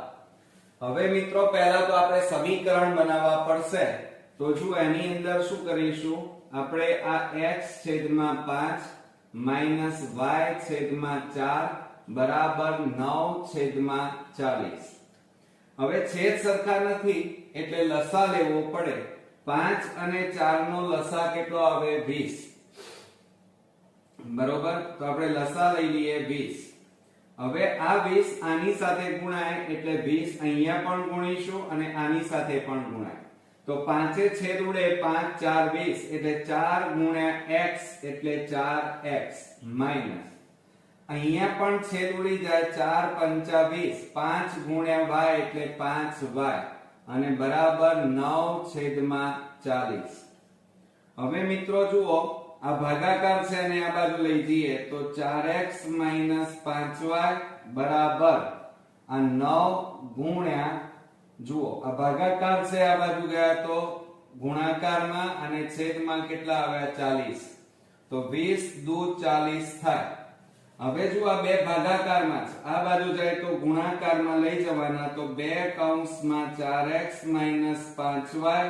હવે મિત્રો પહેલા તો આપણે સમીકરણ બનાવવા પડશે તો જો એની અંદર શું કરીશું આપણે આ x છેદમાં 5 માઈનસ y છેદમાં 4 બરાબર 9/40 હવે છેદ સરખા નથી એટલે લસા લેવો પડે 5 અને 4 નો લસા કેટલો આવે 20 બરોબર તો આપણે લસા લઈ લઈએ 20 હવે આ 20 આની સાથે ગુણાય એટલે 20 અહીંયા પણ ગુણીશું અને આની સાથે પણ ગુણાય તો 5 એ છેદ ઉડે 5 4 20 એટલે 4 ગુણ્યા x એટલે 4x માઈનસ અહીંયા પણ છેદ ઉડી જાય 4 5 20 5 ગુણ્યા y એટલે 5y અને બરાબર 9/40 હવે મિત્રો જુઓ આ ભાગાકાર છે અને આ બાજુ લઈ જઈએ તો 4x 5y બરાબર આ 9 ગુણ્યા જુઓ આ ભાગાકાર છે, આ બાજુ ગયા તો ગુણાકારમાં અને છેદમાં કેટલા આવ્યા 40, તો 20 દુ 40 થાય. હવે જો આ બે ભાગાકારમાં છે, આ બાજુ જાય તો ગુણાકારમાં લઈ જવાના, તો 2 કૌંસમાં 4x 5y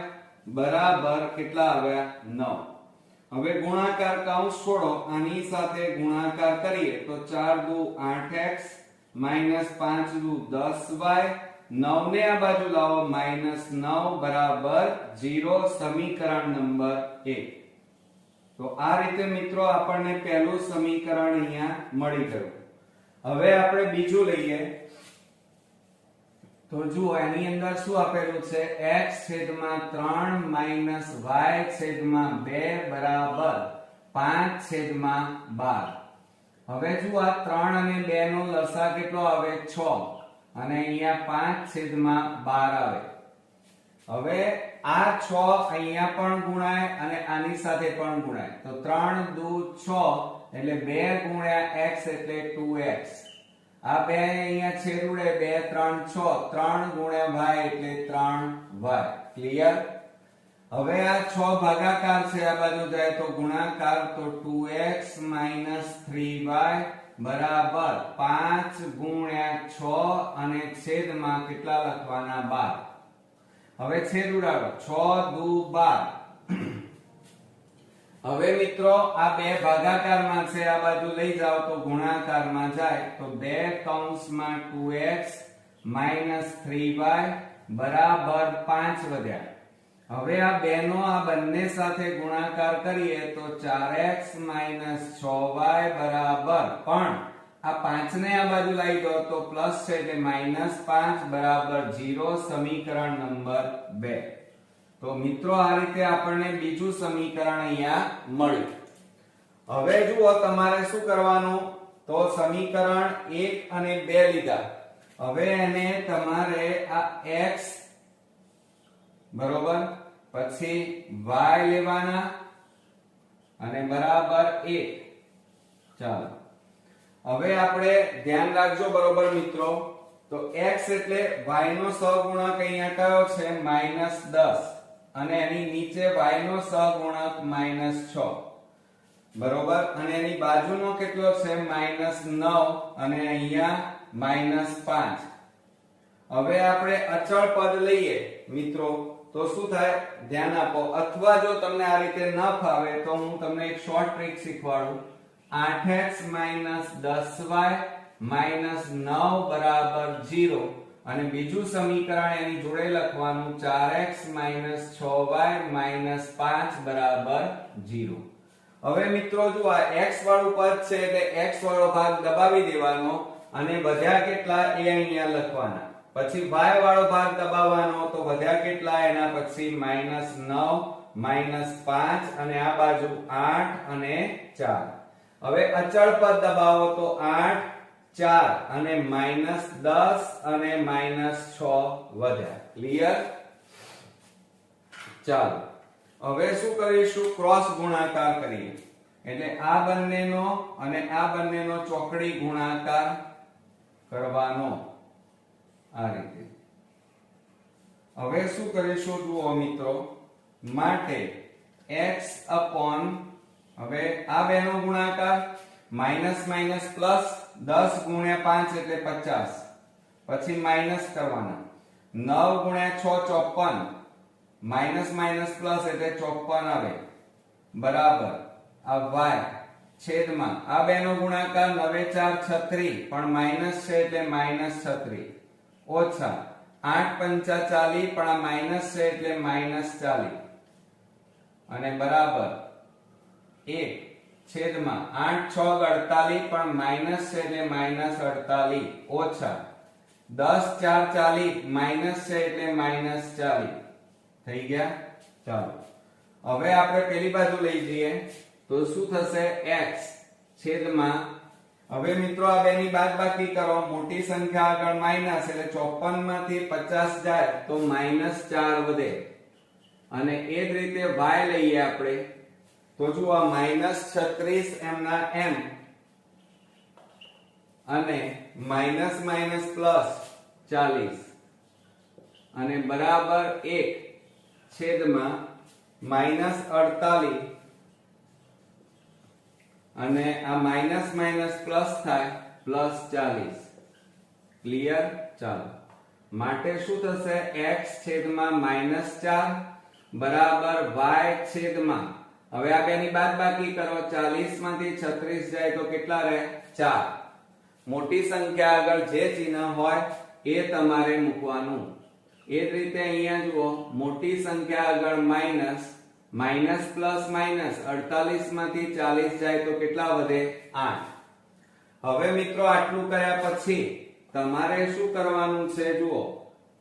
બરાબર કેટલા આવ્યા 9. હવે ગુણાકાર કૌંસ છોડો, આની સાથે ગુણાકાર કરીએ તો 4 દુ 8x 5 દુ 10y, 9 ને આ બાજુ લાવો -9 બરાબર 0, સમીકરણ નંબર 1. તો આ રીતે મિત્રો આપણને પહેલું સમીકરણ અહીંયા મળી ગયું. હવે આપણે બીજું લઈએ. તો જુઓ એની અંદર શું આપેલું છે, x છેદમાં 3 માઈનસ y છેદમાં 2 બરાબર 5 છેદમાં 12. હવે જુઓ આ 3 અને 2 નો લસા કેટલો આવે 6 અને અહીંયા 5 છેદમાં 12 આવે. હવે આ 6 અહીંયા પણ ગુણાય અને આની સાથે પણ ગુણાય, તો 3 દુ 6 એટલે 2 ગુણ્યા x એટલે 2x. આ બે અહીંયા છેદ ઉડે, 2 3 6, 3 ગુણ્યા y એટલે 3y. ક્લિયર? હવે આ 6 ભાગાકાર છે, આ બાજુ જાય તો ગુણાકાર, તો 2x 3y બરાબર 5 ગુણ્યા 6 અને છેદમાં કેટલા લખવાના 12. હવે છેદ ઉડાડો, 6 દુ 12. હવે મિત્રો આ બે ભાગાકારમાં છે, આ બાજુ લઈ જાઓ તો ગુણાકારમાં જાય, તો 2 કૌંસમાં 2x 3y બરાબર 5 વધ્યા. હવે આ બેનો આ બંને સાથે ગુણાકાર કરીએ તો 4x 6y બરાબર, પણ આ 5 ને આ બાજુ લઈ દો તો પ્લસ છે એટલે -5 બરાબર 0, સમીકરણ નંબર 2. તો મિત્રો આ રીતે આપણને બીજું સમીકરણ અહીંયા મળ્યું. હવે જુઓ તમારે શું કરવાનું, તો સમીકરણ 1 અને 2 લીધા. હવે એને તમારે આ x બરોબર, પછી y લેવાના અને બરાબર 1. ચાલો હવે આપણે ધ્યાન રાખજો બરોબર મિત્રો, તો x એટલે y નો સહગુણક અહીંયા કયો છે -10 અને એની નીચે y નો સહગુણક -6 બરોબર, અને એની બાજુનો કેટલો છે -9 અને અહીંયા -5. હવે આપણે અચળ પદ લઈએ મિત્રો, તો શું થાય ધ્યાન આપો. અથવા જો તમને આ રીતે ન ફાવે તો હું તમને એક શોર્ટ ટ્રીક શીખવાડું. 8x 10y 9 બરાબર 0 અને બીજું સમીકરણ એની જોડે લખવાનું 4x 6y 5 બરાબર 0. હવે મિત્રો જો આ x વાળું પદ છે એટલે x વાળો ભાગ દબાવી દેવાનો અને વધ્યા કેટલા એ અહીંયા લખવાના. પછી y વાળો ભાગ દબાવવાનો, તો વધ્યા કેટલા એના પછી -9 -5 અને આ બાજુ 8 અને 4. હવે અચળ પદ દબાવો તો 8 4 અને -10 અને -6 વધ્યા. ક્લિયર? ચાલો હવે શું કરીશું, ક્રોસ ગુણાકાર કરીએ. એટલે આ બંનેનો અને આ બંનેનો ચોકડી ગુણાકાર કરવાનો આ રીતે. હવે શું કરીશું જુઓ મિત્રો, માટે x upon, હવે આ બેનો ગુણાકાર માઈનસ માઈનસ પ્લસ 10 ગુણ્યા 5 એટલે 50, પછી માઈનસ કરવાના 9 ગુણ્યા 6 54, માઈનસ માઈનસ પ્લસ એટલે 54 આવે બરાબર આ y છેદમાં આ બેનો ગુણાકાર 9 4 36 પણ માઈનસ છે એટલે -36 ઓછા 8 5 40 પણ આ માઈનસ છે એટલે -40 અને બરાબર 1 છેદમાં 8 6 48 પણ માઈનસ છે એટલે -48 ઓછા 10 4 40 માઈનસ છે એટલે -40 થઈ ગયા. ચાલો હવે આપણે પેલી બાજુ લઈ જઈએ તો શું થશે, x છેદમાં, હવે મિત્રો આ બેની બાદબાકી કરો, મોટી સંખ્યા આગળ માઈનસ એટલે 54 માંથી 50 જાય તો -4 વધે. અને એ જ રીતે y લઈએ આપણે તો જો આ -36 m ના m અને માઈનસ માઈનસ પ્લસ 40 અને બરાબર 1 છેદમાં -48 અને આ માઇનસ માઇનસ પ્લસ થાય +40. ક્લિયર? ચાલો માટે શું થશે? x છેદમાં -4 બરાબર y છેદમાં, હવે આ બેની બાદબાકી કરો, 40 માંથી 36 જાય તો કેટલા રહે? 4. મોટી સંખ્યા આગળ જે ચિહ્ન હોય એ તમારે મૂકવાનું. એ જ રીતે અહીંયા જુઓ, મોટી સંખ્યા આગળ માઇનસ, માઇનસ પ્લસ માઇનસ, 48 માંથી 40 જાય તો કેટલા વધે? 8. હવે મિત્રો આટલું કર્યા પછી તમારે શું કરવાનું છે? જુઓ,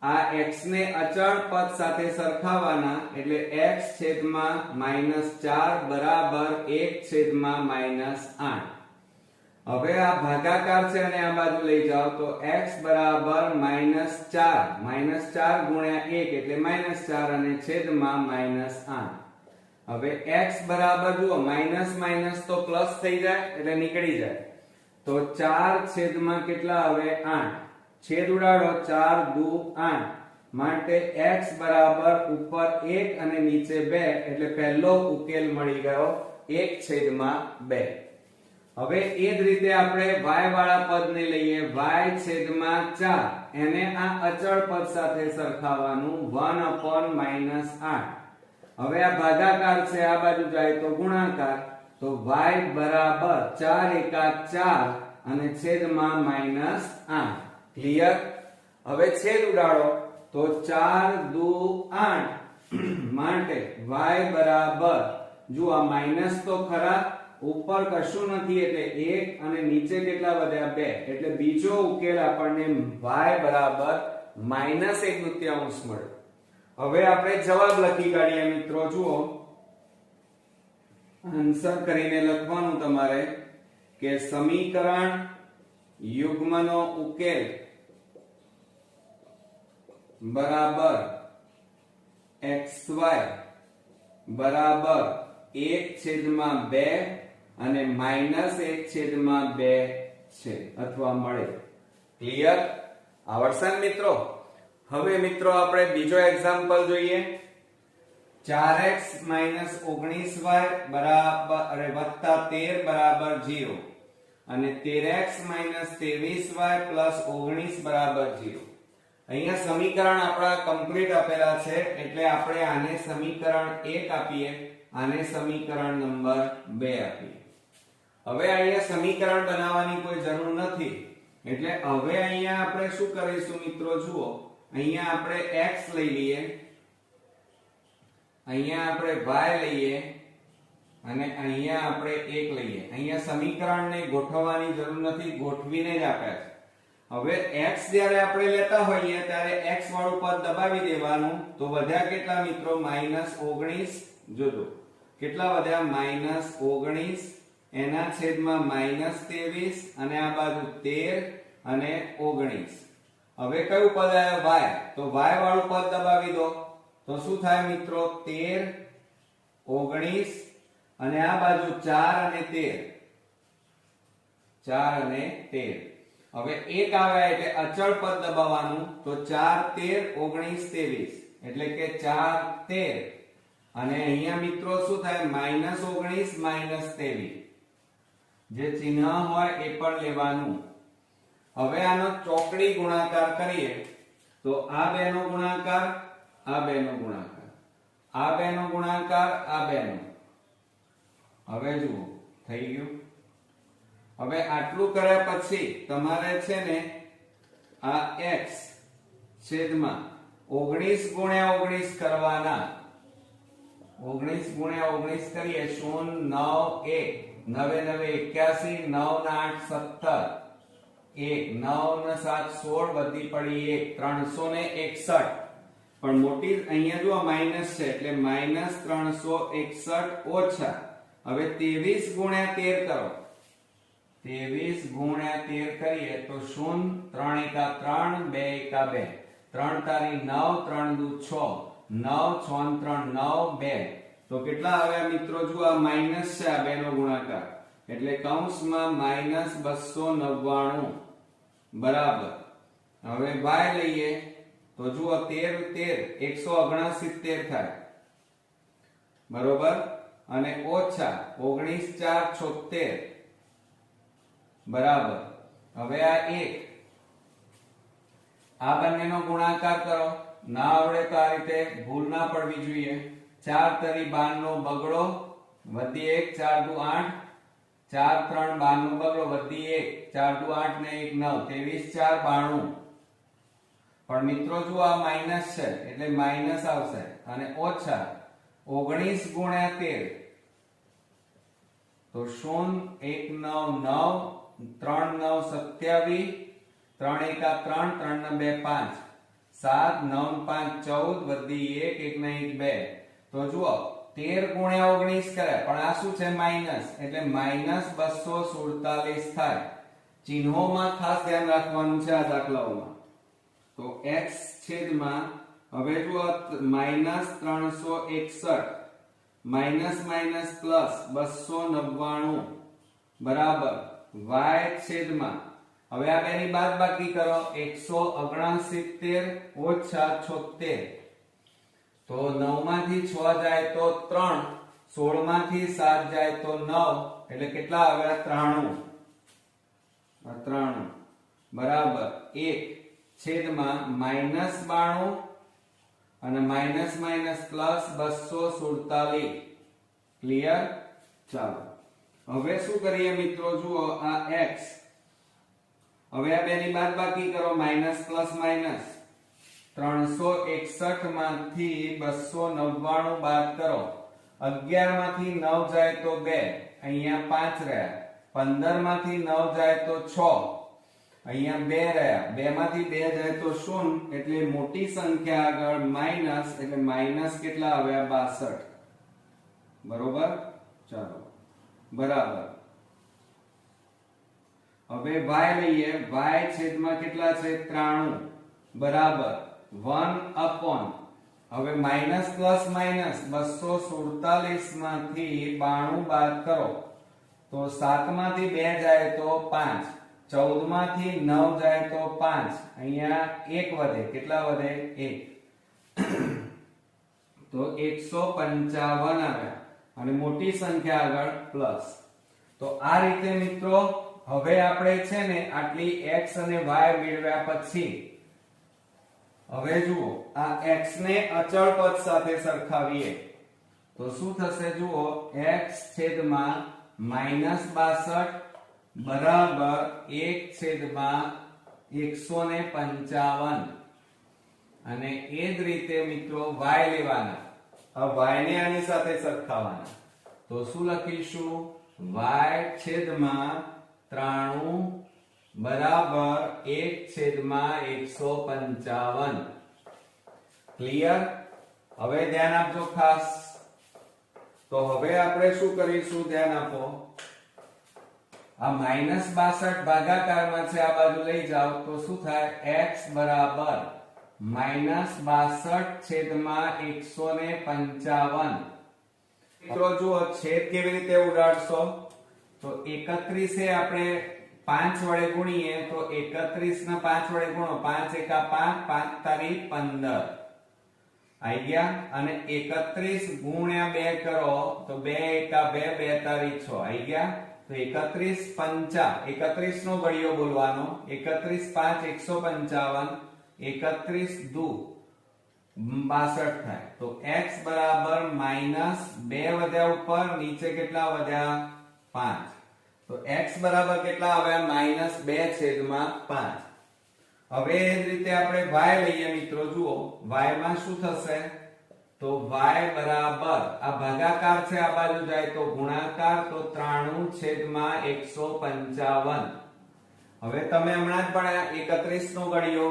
આ x ને અચળ પદ સાથે સરખાવવાના, એટલે x છેદમાં -4 બરાબર 1 છેદમાં -8. હવે આ ભાગાકાર છે અને આ બાજુ લઈ જાઓ તો x બરાબર -4, -4 ગુણ્યા 1 એટલે -4 અને છેદમાં -8. હવે x બરાબર જુઓ, માઇનસ માઇનસ તો પ્લસ થઈ જાય એટલે નીકળી જાય, તો 4 છેદમાં કેટલા આવે? 8. છેદ ઉડાડો, 4 દુ 8, માટે x બરાબર ઉપર 1 અને નીચે 2 એટલે પહેલો ઉકેલ મળી ગયો 1 છેદમાં 2. હવે એ જ રીતે આપણે y વાળા પદને લઈએ, y છેદમાં 4, એને આ અચળ પદ સાથે સરખાવવાનું, 1/-8. હવે આ ભાગાકાર છે, આ બાજુ જાય તો ગુણાકાર, તો y બરાબર 4 એકા 4 અને છેદમાં -8. ક્લિયર? હવે છેદ ઉડાડો તો 4 દુ 8 માટે y બરાબર, જો આ માઈનસ તો ખરા, ઉપર કશું નથી એટલે 1 અને નીચે કેટલા વધ્યા? 2, એટલે બીજો ઉકેલ આપણને y બરાબર -1/2 મળ્યો. હવે આપણે જવાબ લખી કાઢીએ મિત્રો. જુઓ, આન્સર કરીને લખવાનું તમારે કે સમીકરણ યુગ્મનો ઉકેલ બરાબર xy બરાબર 1/2 અને -1/2 છે અથવા મળે. ક્લિયર? આવડશે મિત્રો? હવે મિત્રો આપણે બીજો એક્ઝામ્પલ જોઈએ. 4x - 19y બરાબર +13 બરાબર 0 અને 13x - 23y + 19 બરાબર 0. અહીંયા સમીકરણ આપણા કમ્પ્લીટ આપેલા છે, એટલે આપણે આને સમીકરણ 1 આપીએ, આને સમીકરણ નંબર 2 આપીએ. હવે અહીંયા સમીકરણ બનાવવાની કોઈ જરૂર નથી, એટલે હવે અહીંયા આપણે શું કરીશું મિત્રો? જુઓ, અહીંયા આપણે x લઈ લઈએ, અહીંયા આપણે y લઈએ અને અહીંયા આપણે 1 લઈએ. અહીંયા સમીકરણને ગોઠવવાની જરૂર નથી, ગોઠવીને જ આપ્યા છે. હવે x જ્યારે આપણે લેતા હોઈએ ત્યારે x વાળું પદ દબાવી દેવાનું, તો વધ્યા કેટલા મિત્રો? -19. જોજો કેટલા વધ્યા? -19 એના છેદમાં -23 અને આ બાજુ 13 અને 19. હવે કયું પદ આવ્યું? y. તો y વાળું પદ દબાવી દો તો શું થાય મિત્રો? 13, 19 અને આ બાજુ 4 અને 13. 4 અને 13. હવે 1 આવ્યા એટલે અચળ પદ દબાવવાનું, તો 4, 13, 19, 23 એટલે કે 4, 13 અને અહીંયા મિત્રો શું થાય? -19 -23. જે ચિહ્ન હોય એ પણ લેવાનું. હવે આનો ચોકડી ગુણાકાર કરીએ તો આ બેનો ગુણાકાર, આ બેનો ગુણાકાર, આ બેનો ગુણાકાર, આ બેનો. હવે જુઓ, થઈ ગયું. હવે આટલું કર્યા પછી તમારે છે ને આ x છેદમાં 19 ગુણ્યા 19 કરવાના. 19 ગુણ્યા 19 કરીએ, 0, 9, 1, 9 9 81, 9 8 17, 1, 9 7 16, વધી પડી 1, 361. પણ મોટી અહીંયા જો માઈનસ છે એટલે -361 ઓછા. હવે 23 ગુણ્યા 13 કરો, 23 ગુણ્યા 13 કરીએ તો 0, 3 એકા 3, 2 એકા 2, 3 તારી 9, 3 દુ 6, 9, 6 3 9, 2. તો કેટલા આવ્યા મિત્રો? જો આ માઈનસ છે, આ બેનો ગુણાકાર એટલે કૌંસમાં -299 બરાબર. હવે y લઈએ તો જુઓ 13 169 થાય, બરોબર, અને ઓછા 19 4 76, બરાબર. હવે આ 1 આ બંનેનો ગુણાકાર કરો. ના આવડે તો આ રીતે ભૂલ ના પડવી જોઈએ. 4 તરી 12 નો બગડો વધી 1 4 દુ 8, 4 3 12 નો બગડો વધી 1 4 દુ 8 ને 1 9, 23 4 92. પણ મિત્રો જો આ માઈનસ છે એટલે માઈનસ આવશે, અને ઓછા 19 ગુણ્યા 13 તો 0 1 9 9 3 9 27, 3 1 3 3 2 5, 7 9 5 14 વધી 1 1 ને 1 2. તો જુઓ 13 ગુણ્યા 19 કરે, પણ આ શું છે માઈનસ, એટલે માઈનસ 247 થાય. ચિહ્નોમાં ખાસ ધ્યાન રાખવાનું છે આ દાખલાઓમાં. તો x છેદમાં હવે જુઓ માઈનસ 361 માઈનસ માઈનસ પ્લસ 299 બરાબર y છેદમાં હવે આ બેની બાદબાકી કરો 169 ઓછા 76. તો 9 માંથી 6 જાય તો 3, 16 માંથી 7 જાય તો 9, એટલે કેટલા આવ્યા 93 બરાબર 1 છેદમાં માઈનસ 92 અને માઈનસ માઈનસ પ્લસ 247. ક્લિયર? ચાલો હવે શું કરીએ મિત્રો, જુઓ આ x હવે આ બેની બાદબાકી કરો, માઈનસ પ્લસ માઈનસ 361 માંથી 299 બાદ કરો. 11 માંથી 9 જાય તો 2, અહીંયા 5 રહ્યા. 15 માંથી 9 જાય તો 6, અહીંયા 2 રહ્યા. 2 માંથી 2 જાય તો 0, એટલે મોટી સંખ્યા આગળ માઈનસ, એટલે માઈનસ કેટલા આવ્યા 62. બરોબર? ચાલો બરાબર. હવે y લઈએ. y છેદમાં કેટલા છે 93 બરાબર 1 હવે માઈનસ પ્લસ માઈનસ 247 માંથી 92 બાદ કરો તો 7 માંથી 2 જાય તો 5, 14 માંથી 9 જાય તો 5, અહીંયા 1 વધે. કેટલા વધે 1. તો 155 આવ્યા, અને મોટી સંખ્યા આગળ પ્લસ. તો આ રીતે મિત્રો હવે આપણે છે ને આટલી x અને y મેળવ્યા પછી હવે જુઓ આ x ને અચળ પદ સાથે સરખાવીએ તો શું થશે, જુઓ x છેદમાં -62 બરાબર 1 છેદમાં 155, અને એ જ રીતે મિત્રો y લેવાના. હવે y ને આની સાથે સરખાવવાના. તો શું લખીશું, y છેદમાં 93 બરાબર 1 છેદમાં 155. ક્લિયર? હવે ધ્યાન આપજો ખાસ. તો હવે આપણે શું કરીશું, ધ્યાન આપો. આ -62 ભાગાકારમાં છે, આ બાજુ લઈ જાઓ તો શું થાય, x બરાબર -62 છેદમાં 155. મિત્રો જુઓ છેદ કેવી રીતે ઉડાડશો, તો 31 એ આપણે 5 વડે ગુણીએ તો 31 ને 5 વડે ગુણો, 5 એકા 5, 5 તારી 15 આઈ ગયા. અને 31 ગુણ્યા 2 કરો તો 2 એકા 2, 2 તારી 6 આઈ ગયા. તો 31 5 31 નો ઘડિયો બોલવાનો, 31 5 155, 31 દુ 62 થાય. તો x બરાબર -2 વધ્યા ઉપર, નીચે કેટલા વધ્યા 5. તો x બરાબર કેટલા આવ્યા -2 છેદમાં 5. હવે એ જ રીતે આપણે y લઈએ મિત્રો. જુઓ y માં શું થશે, તો y બરાબર આ ભાગાકાર છે, આ બાજુ જાય તો ગુણાકાર, તો 93 છેદમાં 155. હવે તમે હમણાં જ ભણ્યા 31 નો ઘડિયો,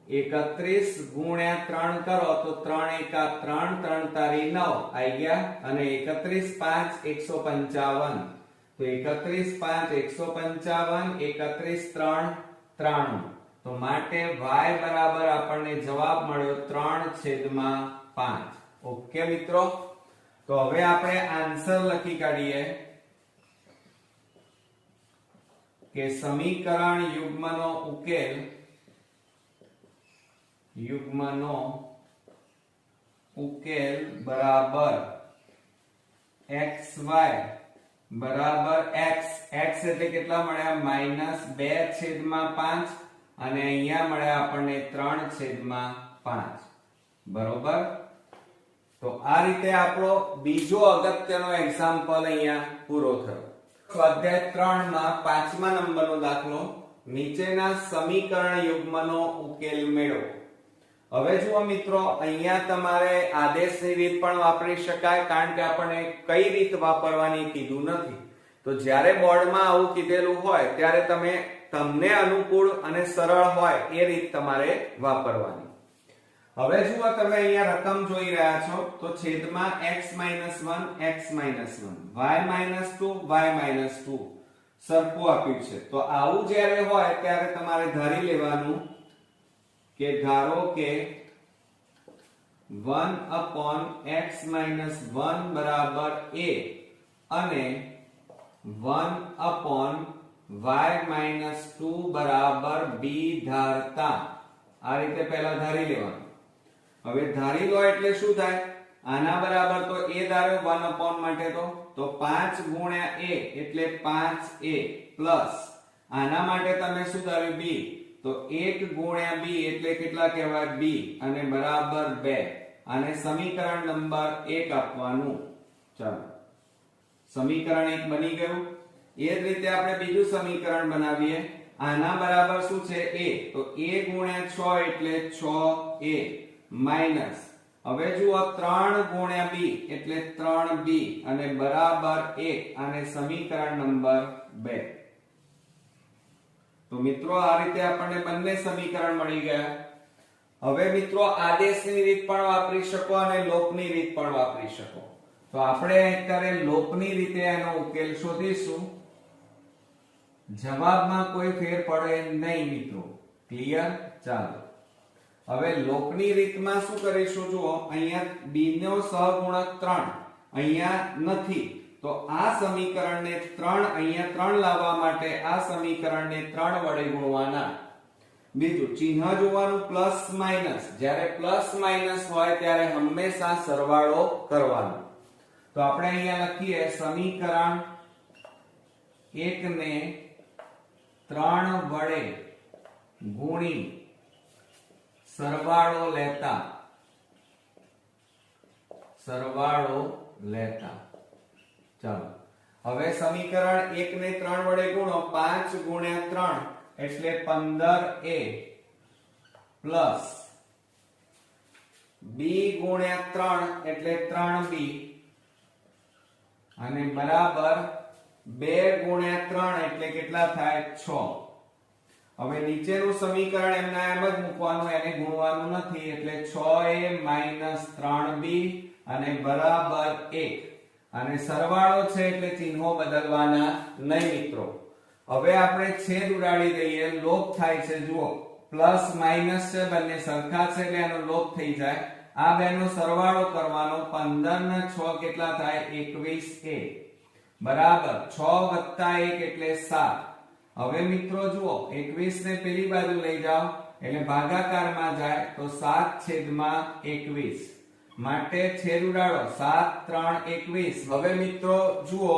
31 ગુણ્યા 3 કરો તો 3 એકા 3, 3 તારી 9 આઈ ગયા. અને 31 5 155, તો 31 5 155, 31 3 93. તો માટે y બરાબર આપણને જવાબ મળ્યો 3 છેદમાં 5. ઓકે મિત્રો, તો હવે આપણે આન્સર લખી કાઢીએ કે સમીકરણ યુગ્મનો ઉકેલ યુગ્મનો ઉકેલ બરાબર xy બરાબર x. x એટલે કેટલા મળ્યા? -2/5 અને અહીંયા મળ્યા આપણને 3/5. બરોબર. તો આ રીતે આપણો બીજો અગત્યનો એક્ઝામ્પલ અહીંયા પૂરો થયો. સ્વાધ્યાય 3 માં 5મા નંબરનો દાખલો, નીચેના સમીકરણ યુગ્મનો ઉકેલ મેળવો. હવે જુઓ મિત્રો, અહીંયા તમારે આદેશની રીત પણ વાપરી શકાય, કારણ કે આપણને કઈ રીત વાપરવાની કીધું નથી. તો જ્યારે બોર્ડમાં આવું કીધેલું હોય ત્યારે તમને અનુકૂળ અને સરળ હોય એ રીત તમારે વાપરવાની. હવે જુઓ, તમે અહીંયા રકમ જોઈ રહ્યા છો, તો છેદમાં x - 1 x - 1 y - 2 y - 2 સરખું આપ્યું છે. તો આવું જ્યારે હોય ત્યારે તમારે ધારી લેવાનું કે ધારો કે 1/x - 1 બરાબર a અને 1/y - 2 બરાબર b ધારતા. આ રીતે પહેલા ધારી લેવાનું. હવે ધારી લો એટલે શું થાય? આના બરાબર તો a ધાર્યો 1 માટે તો 5 ગુણ્યા a એટલે 5a પ્લસ આના માટે તમે શું ધાર્યું? b. તો 1 ગુણ્યા b એટલે કેટલા કહેવાય? b અને બરાબર 2. આને સમીકરણ નંબર 1 આપવાનું. ચાલો, સમીકરણ 1 બની ગયું. એ જ રીતે આપણે બીજું સમીકરણ બનાવીએ. આના બરાબર શું છે? a. તો a ગુણ્યા 6 એટલે 6a માઈનસ, હવે જુઓ 3 ગુણ્યા b એટલે 3b અને બરાબર 1. આને સમીકરણ નંબર 2. તો મિત્રો આ રીતે આપણને બંને સમીકરણ મળી ગયા. હવે મિત્રો આદેશની રીત પણ વાપરી શકો અને લોપની રીત પણ વાપરી શકો. તો આપણે અત્યારે લોપની રીતે એનો ઉકેલ શોધીશું. જવાબમાં કોઈ ફેર પડે નહીં મિત્રો. ક્લિયર? ચાલો, હવે લોપની રીતમાં શું કરીશું? જુઓ, અહીંયા b નો સહગુણક 3 અહીંયા નથી, તો આ સમીકરણને 3 અહીંયા 3 લાવવા માટે આ સમીકરણને 3 વડે ગુણવાના. બીજું ચિહ્ન જોવાનું પ્લસ માઈનસ. જ્યારે પ્લસ માઈનસ હોય ત્યારે હંમેશા સરવાળો કરવાનો. તો આપણે અહીંયા લખીએ સમીકરણ 1 ને 3 વડે ગુણી સરવાળો લેતા. ચાલો, હવે સમીકરણ 1 ને 3 વડે ગુણો. 5 ગુણ્યા 3 એટલે 15a પ્લસ b ગુણ્યા 3 એટલે 3b અને બરાબર 2 ગુણ્યા 3 એટલે કેટલા થાય? 6. હવે નીચેનું સમીકરણ એમના એમ જ મૂકવાનું, એને ગુણવાનું નથી, એટલે 6a - 3b અને બરાબર 1. અને સરવાળો છે એટલે ચિહ્નો બદલવાના નહીં મિત્રો. હવે આપણે છેદ ઉડાડી દઈએ, લોપ થાય છે. જુઓ, પ્લસ માઈનસ છે, બંને સરખા છે એટલે એનો લોપ થઈ જાય. આ બેનો સરવાળો કરવાનો. 15 ને 6 કેટલા થાય? 21a બરાબર 6 + 1 એટલે 7. હવે મિત્રો જુઓ, 21 ને પેલી બાજુ લઈ જાઓ એટલે ભાગાકારમાં જાય તો 7/21 માટે છેદ ઉડાડો. 7 3 21. હવે મિત્રો જુઓ,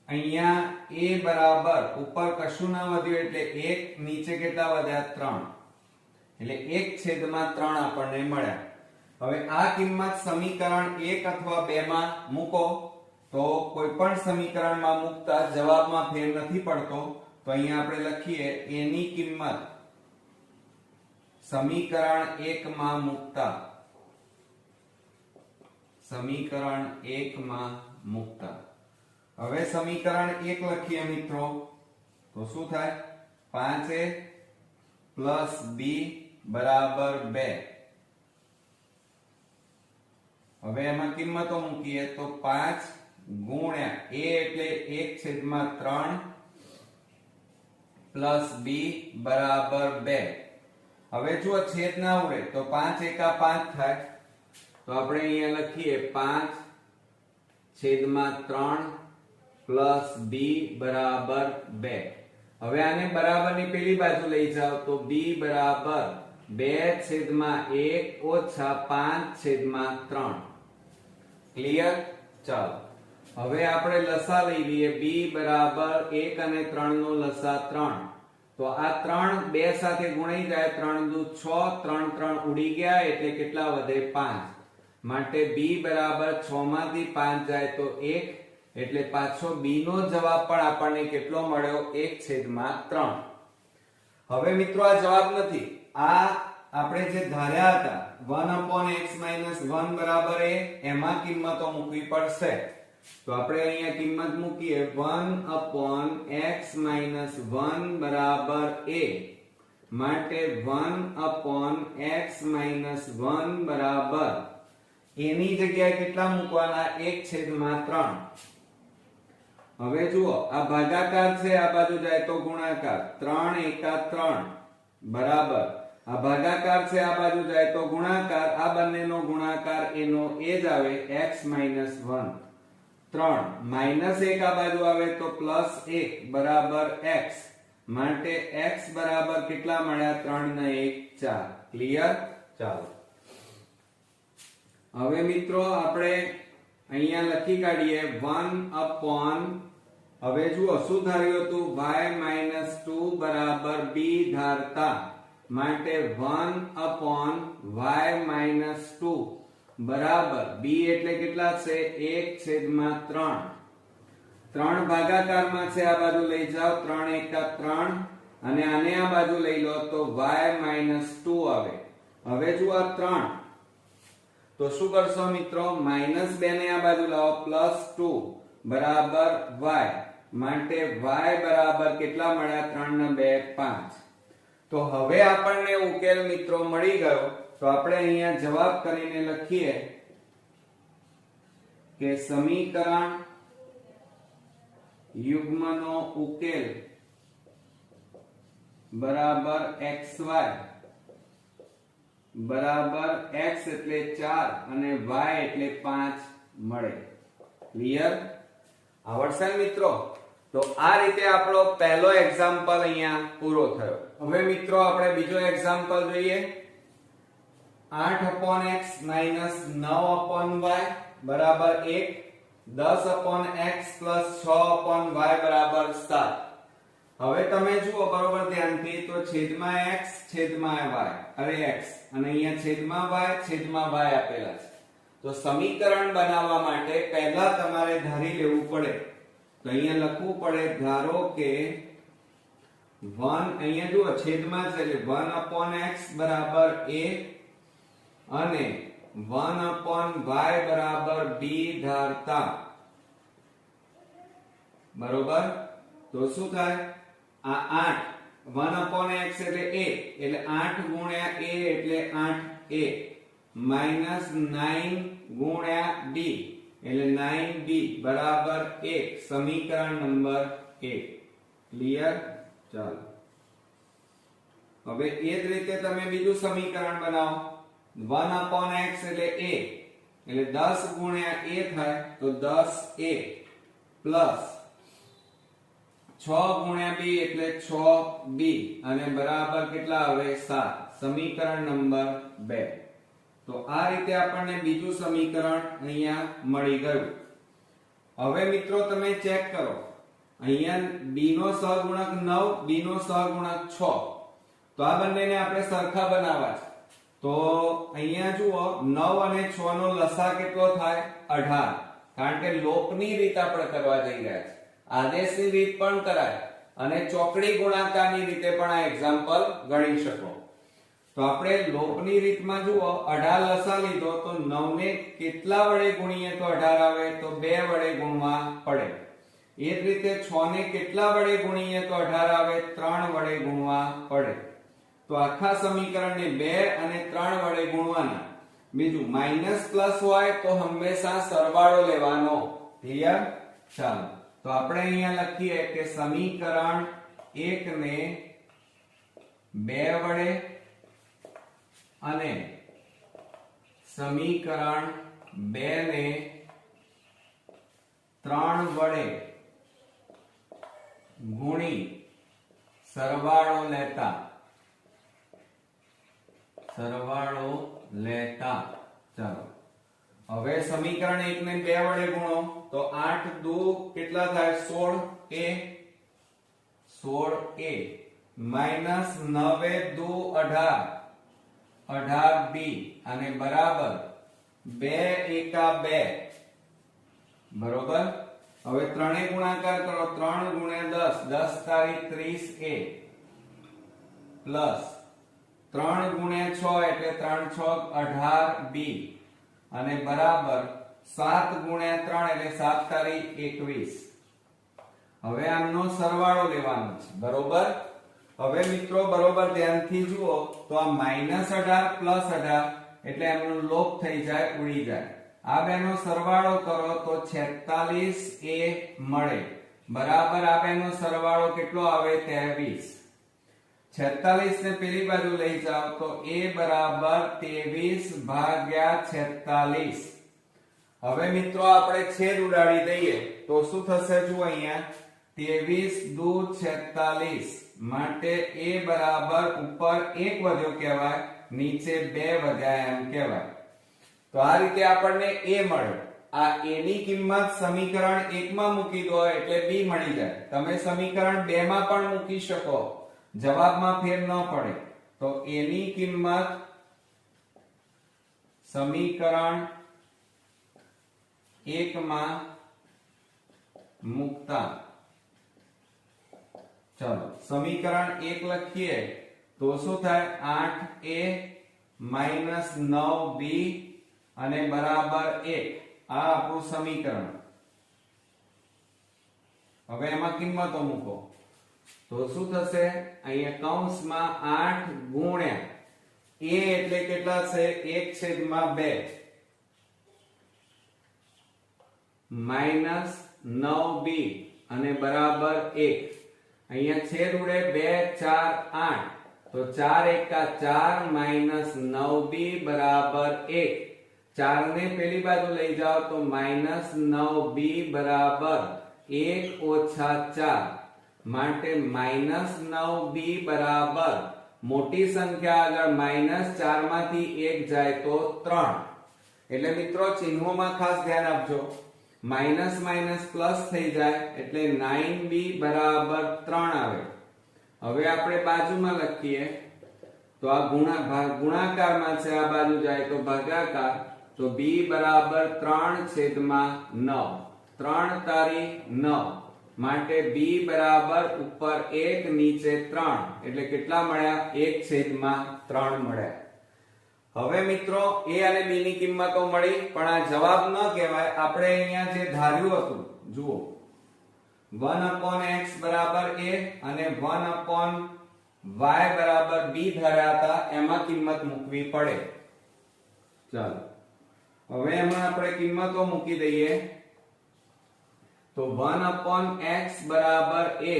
અહીંયા a બરાબર ઉપર કશું ના વધ્યું એટલે 1, નીચે કેટલા વધ્યા? 3 એટલે 1/3 આપણને મળ્યા. હવે આ કિંમત સમીકરણ 1 અથવા 2 માં મૂકો તો કોઈ પણ સમીકરણમાં મૂકતા જવાબમાં ફેર નથી પડતો. તો અહીંયા આપણે લખીએ a ની કિંમત સમીકરણ 1 માં મૂકતા. સમીકરણ 1 માં મૂકતા. હવે સમીકરણ 1 લખીએ મિત્રો તો શું થાય? 5a પ્લસ b બરાબર 2. હવે એમાં કિંમતો મૂકીએ તો 5 ગુણ્યા a એટલે 1/3 પ્લસ b બરાબર 2. હવે જો છેદ ના ઉડે તો 5 એકા 5 થાય. તો આપણે અહીંયા લખીએ 5/3 પ્લસ b બરાબર 2. હવે આને બરાબરની પેલી બાજુ લઈ જાઓ તો b બરાબર 2/1 ઓછા 5/3. ક્લિયર? ચાલો હવે આપણે લસા લઈ લઈએ. b બરાબર 1 અને 3 નો લસા 3. તો આ 3 2 સાથે ગુણાઈ જાય. 3 દુ 6, 3 3 ઉડી ગયા એટલે કેટલા વધે? 5. માટે b બરાબર 6 માંથી 5 જાય તો 1 એટલે પાછો b નો જવાબ પણ આપણને કેટલો મળ્યો? 1/3. હવે મિત્રો આ જવાબ નથી, આ આપણે જે ધાર્યા હતા 1/x-1 બરાબર a, એમાં કિંમતો મૂકવી પડશે. તો આપણે અહીંયા કિંમત મૂકીએ 1/x-1 બરાબર a. માટે 1/x-1 બરાબર a ની જગ્યાએ કેટલા મૂકવાના? 1/3. હવે જુઓ, આ ભાગાકાર છે, આ બાજુ જાય તો ગુણાકાર. 3 એકા 3 બરાબર, આ ભાગાકાર છે, આ બાજુ જાય તો ગુણાકાર. આ બંનેનો ગુણાકાર એનો એ જ આવે x-1. 3 -1 આ બાજુ આવે તો +1 બરાબર x. માટે x બરાબર કેટલા મળ્યા? 3 ને 1 4. ક્લિયર? ચાલો હવે મિત્રો આપણે અહીંયા લખી કાઢીએ 1/, હવે જુઓ શું ધાર્યું હતું? y-2 બરાબર b ધારતા. માટે 1/y-2 બરાબર b એટલે કેટલા છે? 1/3. 3 ભાગાકારમાં છે, આ બાજુ લઈ જાઓ. 3 એકા 3 અને આને આ બાજુ લઈ લો તો y-2 આવે. હવે જુઓ આ 3, તો શું કરશો મિત્રો? -2 ને આ બાજુ લાવો, +2 બરાબર y. માટે y બરાબર કેટલા મળ્યા? 3 ને 2 5. તો હવે આપણને ઉકેલ મિત્રો મળી ગયો. તો આપણે અહીંયા જવાબ કરીને લખીએ કે સમીકરણ યુગ્મનો ઉકેલ બરાબર xy બરાબર x એટલે 4 અને y એટલે 5 મળે. ક્લિયર? આવડશે મિત્રો? તો આ રીતે આપણો પહેલો એક્ઝામ્પલ અહીંયા પૂરો થયો. હવે મિત્રો આપણે બીજો એક્ઝામ્પલ જોઈએ. 8/x - 9/y બરાબર 1. 10/x + 6/y બરાબર 7. હવે તમે જુઓ બરોબર ધ્યાનથી, તો છેદમાં x છેદમાં y, અરે x અને અહીંયા છેદમાં y આપેલા છે. તો સમીકરણ બનાવવા માટે પહેલા તમારે ધારી લેવું પડે. તો અહીંયા લખવું પડે, ધારો કે 1, અહીંયા જુઓ છેદમાં છે એટલે 1/x બરાબર a અને 1/y બરાબર b ધારતા. બરોબર? તો શું થાય? આ 8 1/x એટલે a, એટલે 8 ગુણ્યા a એટલે 8a -9 ગુણ્યા b એટલે 9b બરાબર 1. સમીકરણ નંબર 1. ક્લિયર? ચાલો હવે એ જ રીતે તમે બીજું સમીકરણ બનાવો. 1/x એટલે a એટલે 10 ગુણ્યા a થાય તો 10a પ્લસ 6 ગુણ્યા b એટલે 6b અને બરાબર કેટલા આવે? 7. સમીકરણ નંબર 2. તો આ રીતે આપણને બીજું સમીકરણ અહીંયા મળી ગયું. હવે મિત્રો તમે ચેક કરો, અહીંયા b નો સહગુણક 9, b નો સહગુણક 6. તો આ બંનેને આપણે સરખા બનાવવા છે. તો અહીંયા જુઓ 9 અને 6 નો લસા કેટલો થાય? 18. કારણ કે લોપની રીત આપણે કરવા જઈ રહ્યા છે. આદેશની રીત પણ કરાય અને ચોકડી ગુણાકારની રીતે પણ આ એક્ઝામ્પલ ગણી શકો. તો આપણે લોપની રીતમાં જુઓ 18 લસા લીધો તો 9 ને કેટલા વડે ગુણીએ તો 18 આવે? તો 2 વડે ગુણવા પડે. એ જ રીતે 6 ને કેટલા વડે ગુણીએ તો 18 આવે? 3 વડે ગુણવા પડે. તો આખા સમીકરણને 2 અને 3 વડે ગુણવાના. બીજું માઈનસ પ્લસ હોય તો હંમેશા સરવાળો લેવાનો. ક્લિયર? ચાલો તો આપણે અહીંયા લખીએ કે સમીકરણ 1 ને 2 વડે અને સમીકરણ 2 ને 3 વડે ગુણી સરવાળો લેતા સરવાળો લેતા. ચાલો હવે સમીકરણ 1 ને 2 વડે ગુણો તો 8 દુ કેટલા થાય 16a 16a માઈનસ 9 દુ 18 18b અને બરાબર 2 એકા 2 બરોબર. હવે ત્રણે ગુણાકાર કરો 3 ગુણ્યા 10 10 તારીખ 30a પ્લસ 3 ગુણ્યા 6 એટલે 3 6 18b અને બરાબર 7 ગુણ્યા 3 એટલે 7 તારીખ 21. હવે આમનો સરવાળો લેવાનો છે બરોબર. હવે મિત્રો બરોબર ધ્યાનથી જુઓ તો આ -18 પ્લસ 18 એટલે એમનો લોપ થઈ જાય ઉડી જાય. આ બેનો સરવાળો કરો તો 46a મળે બરાબર. આ બેનો સરવાળો કેટલો આવે 23. 46 ને પેલી બાજુ લઈ જાઓ તો a બરાબર 23 ભાગ્યા 46. હવે મિત્રો આપણે છેદ ઉડાડી દઈએ તો શું થશે જુઓ અહીંયા 23 દુ 46 માટે a બરાબર ઉપર 1 વધ્યો કહેવાય નીચે 2 વધ્યા એમ કહેવાય. તો આ રીતે આપણને a મળ્યો. આ a ની કિંમત સમીકરણ 1 માં મૂકી દો એટલે b મળી જાય. તમે સમીકરણ 2 માં પણ મૂકી શકો, જવાબમાં ફેર ન પડે. તો a ની કિંમત સમીકરણ 1 માં મૂકતા ચલો સમીકરણ 1 લખીએ તો શું થાય 8a માઈનસ 9b અને બરાબર 1. આ આપણું સમીકરણ. હવે એમાં કિંમતો મૂકો તો શું થશે અહીંયા કૌંસમાં 8 ગુણ્યા a એટલે કેટલા છે 1/2 માઈનસ 9b અને બરાબર 1. અહીંયા છેદ ઉડે 2 4 8 તો 4 એકા 4 માઈનસ 9b બરાબર 1. 4 ને પેલી બાજુ લઈ જાઓ તો માઈનસ 9b બરાબર 1 ઓછા 4 માટે માઈનસ 9b બરાબર મોટી સંખ્યા આગળ માઈનસ 4 માંથી 1 જાય તો 3. એટલે મિત્રો ચિહ્નોમાં ખાસ ધ્યાન આપજો. માઈનસ માઈનસ પ્લસ થઈ જાય એટલે 9b બરાબર 3 આવે. હવે આપણે બાજુમાં લખીએ તો આ ગુણાકારમાં છે, આ બાજુ જાય તો ભાગાકાર. તો b બરાબર 3/9 3 તારીખ 9 માટે b બરાબર ઉપર 1 નીચે 3 એટલે કેટલા મળ્યા 1/3 મળ્યા. હવે મિત્રો a અને b ની કિંમતો મળી પણ આ જવાબ ન કહેવાય. આપણે અહીંયા જે ધાર્યું હતું જુઓ 1/x બરાબર a અને 1/y બરાબર b ધાર્યા હતા, એમાં કિંમત મૂકવી પડે. ચાલો હવે એમાં આપણે કિંમતો મૂકી દઈએ તો 1/x બરાબર a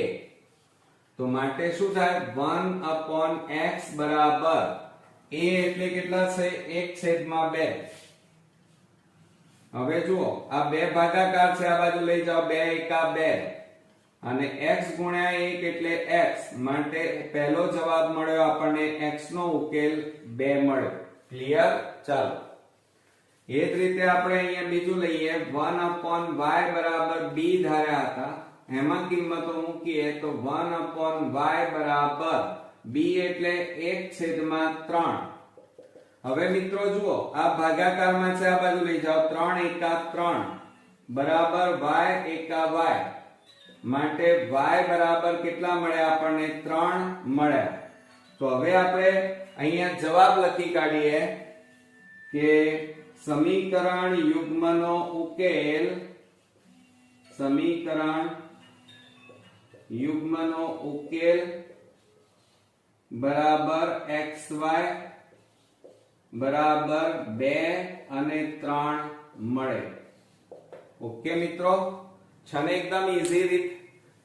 તો માટે શું થાય 1/x બરાબર a એટલે કેટલા છે 1/2. હવે જુઓ આ બે ભાગાકાર છે, આ બાજુ લઈ જાઓ 2 એકા 2 અને x ગુણ્યા 1 એટલે x માટે પહેલો જવાબ મળ્યો આપણને, x નો ઉકેલ 2 મળ્યો. ક્લિયર. ચાલો એ જ રીતે આપણે અહીંયા બીજું લઈએ 1/y બરાબર b ધાર્યા હતા, એમાં કિંમતો મૂકીએ તો 1/y બરાબર b એટલે 1/3. હવે મિત્રો જુઓ આ ભાગાકારમાં છે, આ બાજુ લઈ જાઓ 3 એકા 3 બરાબર y એકા y માટે y બરાબર કેટલા મળ્યા આપણને 3 મળ્યા. તો હવે આપણે અહીંયા જવાબ લખી કાઢીએ કે સમીકરણ યુગ્મનો ઉકેલ બરાબર xy બરાબર 2 અને 3 મળે. ઓકે મિત્રો, છે ને એકદમ ઈઝી રીત.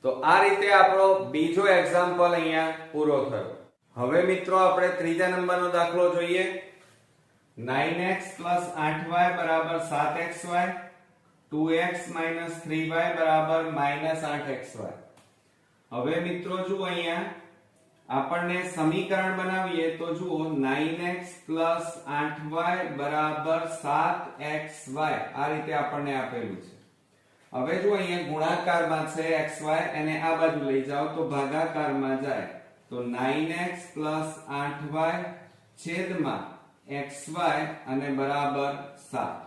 તો આ રીતે આપણો બીજો એક્ઝામ્પલ અહીંયા પૂરો થયો. હવે મિત્રો આપણે ત્રીજા નંબરનો દાખલો જોઈએ. 9x plus 8y બરાબર 7xy 2x minus 3y બરાબર -8xy. હવે મિત્રો જુઓ અહીંયા આપણને સમીકરણ બનાવીએ તો જુઓ 9x + 8y બરાબર 7xy આ રીતે આપણને આપેલું છે. હવે જો અહીંયા ગુણાકારમાં છે xy અને આ બાજુ લઈ જાઓ તો ભાગાકારમાં જાય તો 9x + 8y છેદમાં xy અને બરાબર 7.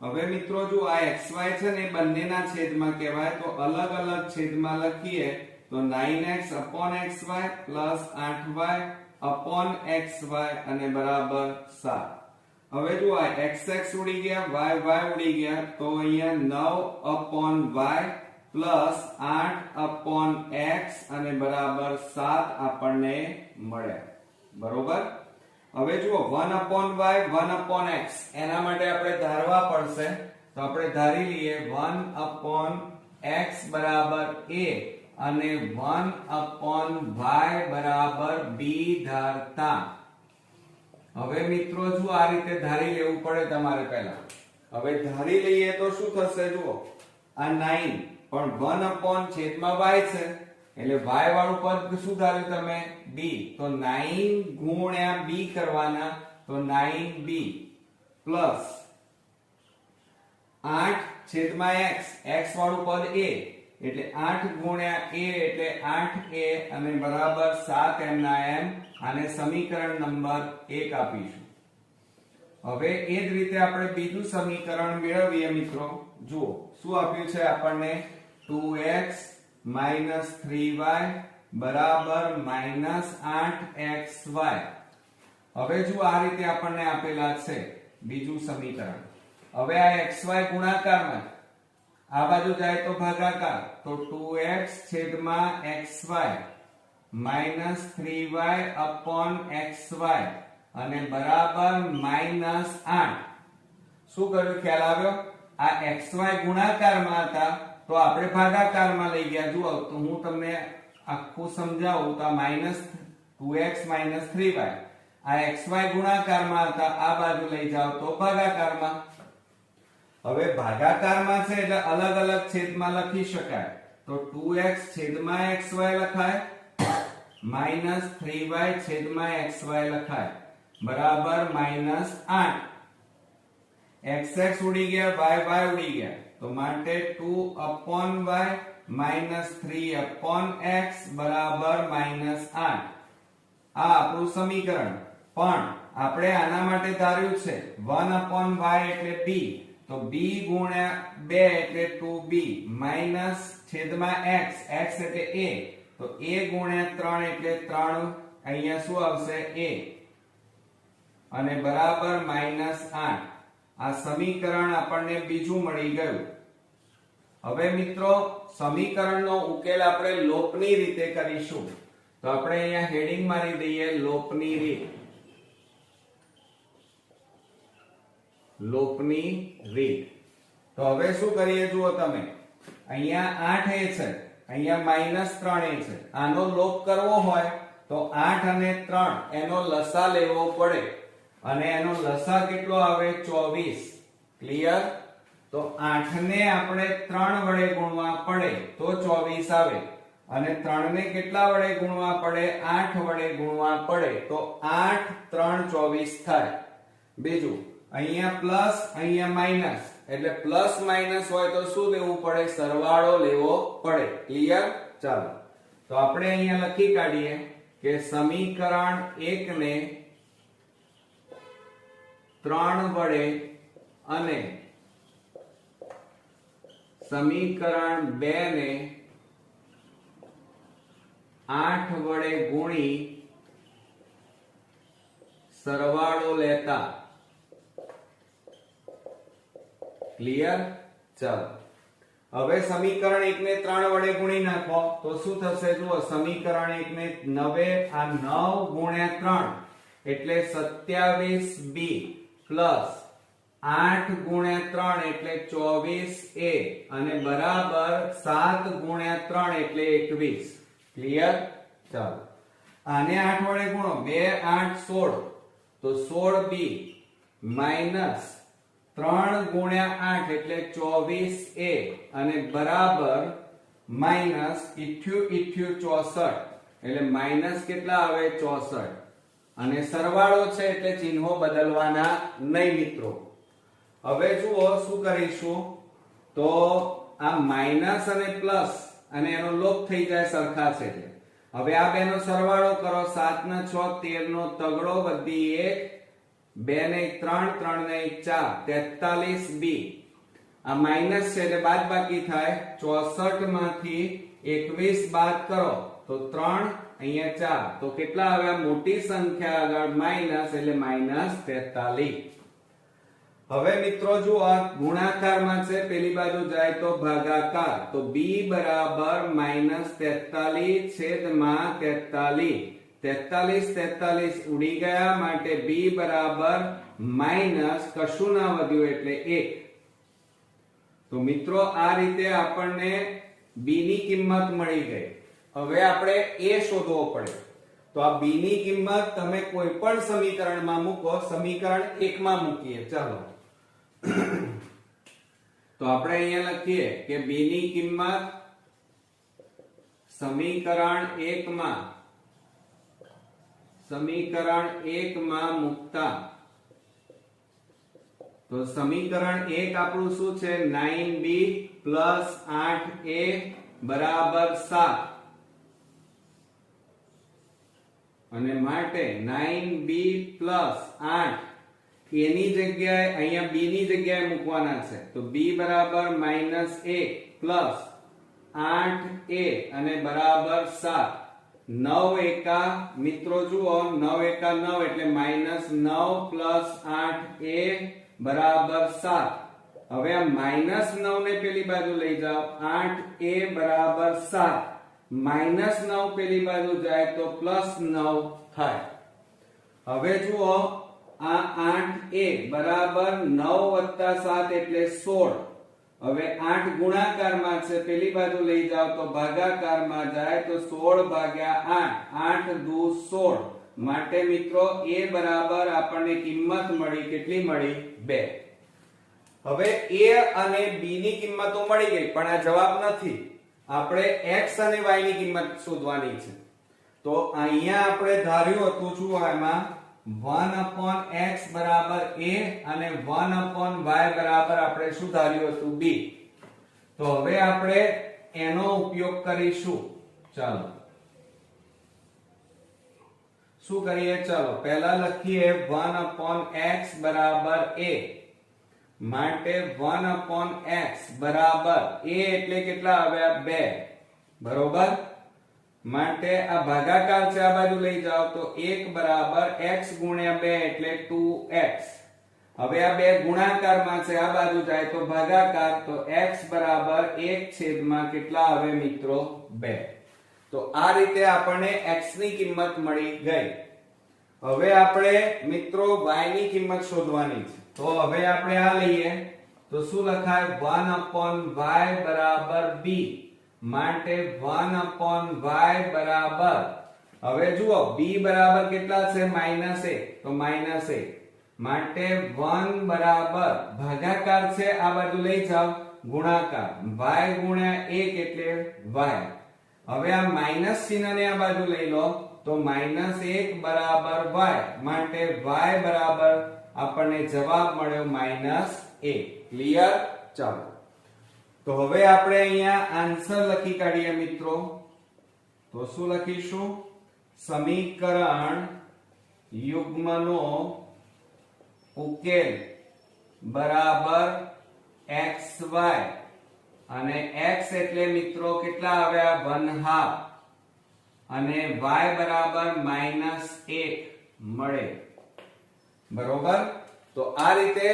હવે મિત્રો જો આ xy છે ને એ બંનેના છેદમાં કહેવાય તો અલગ અલગ છેદમાં લખીએ તો 9x / xy + 8y / xy અને બરાબર 7. હવે જો આ xx ઉડી ગયા y ઉડી ગયા તો અહીંયા 9/y + 8/x અને બરાબર 7 આપણને મળ્યા. બરોબર. હવે જુઓ 1/y 1/x એના માટે આપણે ધારવા પડશે તો આપણે ધારી લઈએ 1/x બરાબર a અને 1/y બરાબર b ધારતા. હવે મિત્રો જો આ રીતે ધારી લેવું પડે તમારે પહેલા. હવે ધારી લઈએ તો શું થશે જુઓ આ 9 પણ 1 છેદમાં y છે એટલે y વાળું પદ શું ધાર્યું તમે b તો 9 ગુણ્યા b કરવાના તો 9b પ્લસ 8 છેદમાં x વાળું પદ a એટલે 8 ગુણ્યા a એટલે 8a અને બરાબર 7 એમના એમ આને સમીકરણ નંબર 1 આપીશું. હવે એ જ રીતે આપણે બીજું સમીકરણ મેળવીએ મિત્રો. જુઓ શું આપ્યું છે આપણને 2x - 3y બરાબર -8xy. હવે જો આ રીતે આપણને આપેલા છે બીજું સમીકરણ. હવે આ xy ગુણાકારમાં આ બાજુ જાય તો ભાગાકાર તો 2x છેદમાં xy -3y / xy અને બરાબર -8. શું કર્યું ખ્યાલ આવ્યો? આ xy ગુણાકારમાં હતા તો આપણે ભાગાકારમાં લઈ ગયા. જુઓ તો હું તમને આખું સમજાવું તો -2x - 3y આ xy ગુણાકારમાં હતા આ બાજુ લઈ જાવ તો ભાગાકારમાં. હવે ભાગાકારમાં છે એટલે અલગ અલગ છેદમાં લખી શકાય તો 2x છેદમાં xy લખાય -3y છેદમાં xy લખાય બરાબર -8. xx ઉડી ગયા y ઉડી ગયા તો માટે 2/y -3/x બરાબર -8. આ આપણું સમીકરણ. પણ આપણે આના માટે ધાર્યું છે 1/y એટલે b તો b ગુણ્યા 2 એટલે 2b માઈનસ છેદમાં x એટલે a તો a ગુણ્યા 3 એટલે 3 અહીંયા શું આવશે a અને બરાબર -8. આ સમીકરણ આપણને બીજું મળી ગયું. હવે મિત્રો સમીકરણનો ઉકેલ આપણે લોપની રીતે કરીશું તો આપણે અહીંયા હેડિંગ મારી દઈએ લોપની રીત. લોપની રીત. તો હવે શું કરીએ જુઓ તમે અહીંયા 8a છે અહીંયા -3a છે. આનો લોપ કરવો હોય તો 8 અને 3 એનો લસા લેવો પડે અને એનો લસા કેટલો આવે 24. ક્લિયર? તો 8 ને આપણે 3 વડે ગુણવા પડે તો 24 આવે અને 3 ને કેટલા વડે ગુણવા પડે 8 વડે ગુણવા પડે તો 8 3 24 થાય. બીજું અહીંયા પ્લસ અહીંયા માઈનસ એટલે પ્લસ માઈનસ હોય તો શું લેવું પડે સરવાળો લેવો પડે. ક્લિયર? ચાલો તો આપણે અહીંયા લખી કાઢીએ કે સમીકરણ 1 ને 3 વડે અને સમીકરણ 2 ને 8 વડે ગુણી સરવાળો લેતા. ક્લિયર? ચાલો હવે સમીકરણ 1 ને 3 વડે ગુણી નાખો તો શું થશે જુઓ સમીકરણ 1 ને 9 આ 9 ગુણ્યા 3 એટલે 27b પ્લસ 8 ગુણ્યા 3 એટલે 24a અને બરાબર 7 ગુણ્યા 3 એટલે 21. ક્લિયર? ચાલો આને 8 વડે ગુણો 2 8 16 તો 16b માઈનસ 3 ગુણ્યા 8 એટલે 24a અને બરાબર -88 64 એટલે માઇનસ કેટલા આવે 64 અને સરવાળો છે એટલે ચિહ્નો બદલવાના નહીં મિત્રો. હવે જુઓ શું કરીશું તો આ માઇનસ અને પ્લસ અને એનો લોપ થઈ જાય સરખા છે એટલે હવે આ બેનો સરવાળો કરો 7 ને 6 13 નો તગડો વધી 1 2 ને 3 3 ને 4 43 બી આ માઇનસ છે એટલે બાદ બાકી થાય 64 માંથી 21 બાદ કરો તો 3 અહીંયા 4 તો કેટલા આવ્યા મોટી સંખ્યા આગળ માઇનસ એટલે માઇનસ 43. હવે મિત્રો જો આ ગુણાકારમાં છે પેલી બાજુ જાય તો ભાગાકાર તો b બરાબર -43 છેદમાં 43 43 ઉડી ગયા માટે b બરાબર માઇનસ કશું ના વધ્યું એટલે 1. તો મિત્રો આ રીતે આપણને b ની કિંમત મળી ગઈ. હવે આપણે a શોધવો પડે તો આ b ની કિંમત તમે કોઈ પણ સમીકરણમાં મૂકો. સમીકરણ 1 માં મૂકીએ ચાલો. તો આપણે અહીંયા લખીએ કે b ની કિંમત સમીકરણ 1 માં મૂકતા તો સમીકરણ 1 આપણું શું છે 9b + 8a બરાબર 7 અને માટે 9b + 8 એની જગ્યાએ અહીંયા b ની જગ્યાએ મૂકવાના છે તો b બરાબર -1 + 8a અને બરાબર 7 9 એકા મિત્રો જુઓ 9 એકા 9 એટલે -9 + 8a બરાબર 7. હવે આ -9 ને પેલી બાજુ લઈ જાઓ 8a બરાબર 7 -9 પેલી બાજુ જાય તો +9 થાય. હવે જુઓ આ 8a બરાબર 9 + 7 એટલે 16. હવે 8 ગુણાકારમાં છે પેલી બાજુ લઈ જાઓ તો ભાગાકારમાં જાય તો 16 ભાગ્યા 8 8 દુ 16 માટે મિત્રો a બરાબર આપણને કિંમત મળી કેટલી મળી 2. હવે a અને b ની કિંમતો મળી ગઈ પણ આ જવાબ નથી. આપણે x અને y ની કિંમત શોધવાની છે. તો અહીંયા આપણે ધાર્યું હતું જુઓ એમાં 1/x બરાબર a અને 1/y બરાબર આપણે શું ધાર્યું હતું b. તો હવે આપણે એનો ઉપયોગ કરીશું. ચાલો શું કરીએ ચાલો પહેલા લખીએ 1/x બરાબર a માટે 1/x બરાબર a એટલે કેટલા આવ્યા 2 બરોબર. માટે આ ભાગાકાર છે આ બાજુ લઈ જાઓ તો 1 બરાબર x ગુણ્યા 2 એટલે 2x. હવે આ બે ગુણાકારમાં છે આ બાજુ જાય તો ભાગાકાર તો x બરાબર 1 છેદમાં કેટલા આવે મિત્રો 2. તો આ રીતે આપણને x ની કિંમત મળી ગઈ. હવે આપણે મિત્રો y ની કિંમત શોધવાની છે. તો હવે આપણે આ લઈએ તો શું લખાય 1/y બરાબર b માટે 1/y બરાબર હવે જુઓ b બરાબર કેટલા છે -1 તો -1 માટે 1 બરાબર ભાગાકાર છે આ બાજુ લઈ જાઓ ગુણાકાર y ગુણ્યા 1 એટલે y. હવે આ માઈનસ ચિહ્નને આ બાજુ લઈ લો તો -1 બરાબર y માટે y બરાબર આપણને જવાબ મળ્યો -1. ક્લિયર. ચાલો તો હવે આપણે અહીંયા આન્સર લખી કાઢીએ મિત્રો. તો શું લખીશું સમીકરણ યુગ્મનો ઉકેલ બરાબર xy અને x એટલે મિત્રો કેટલા આવ્યા 1/2 અને y બરાબર -1 મળે બરોબર. તો આ રીતે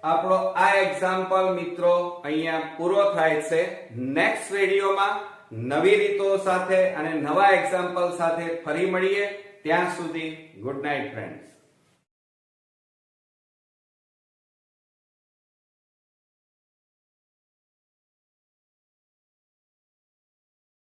આપણો આ એક્ઝામ્પલ મિત્રો અહીંયા પૂરો થાય છે. નેક્સ્ટ વિડિયોમાં નવી રીતો સાથે અને નવા એક્ઝામ્પલ સાથે ફરી મળીએ. ત્યાં સુધી ગુડ નાઇટ ફ્રેન્ડ્સ.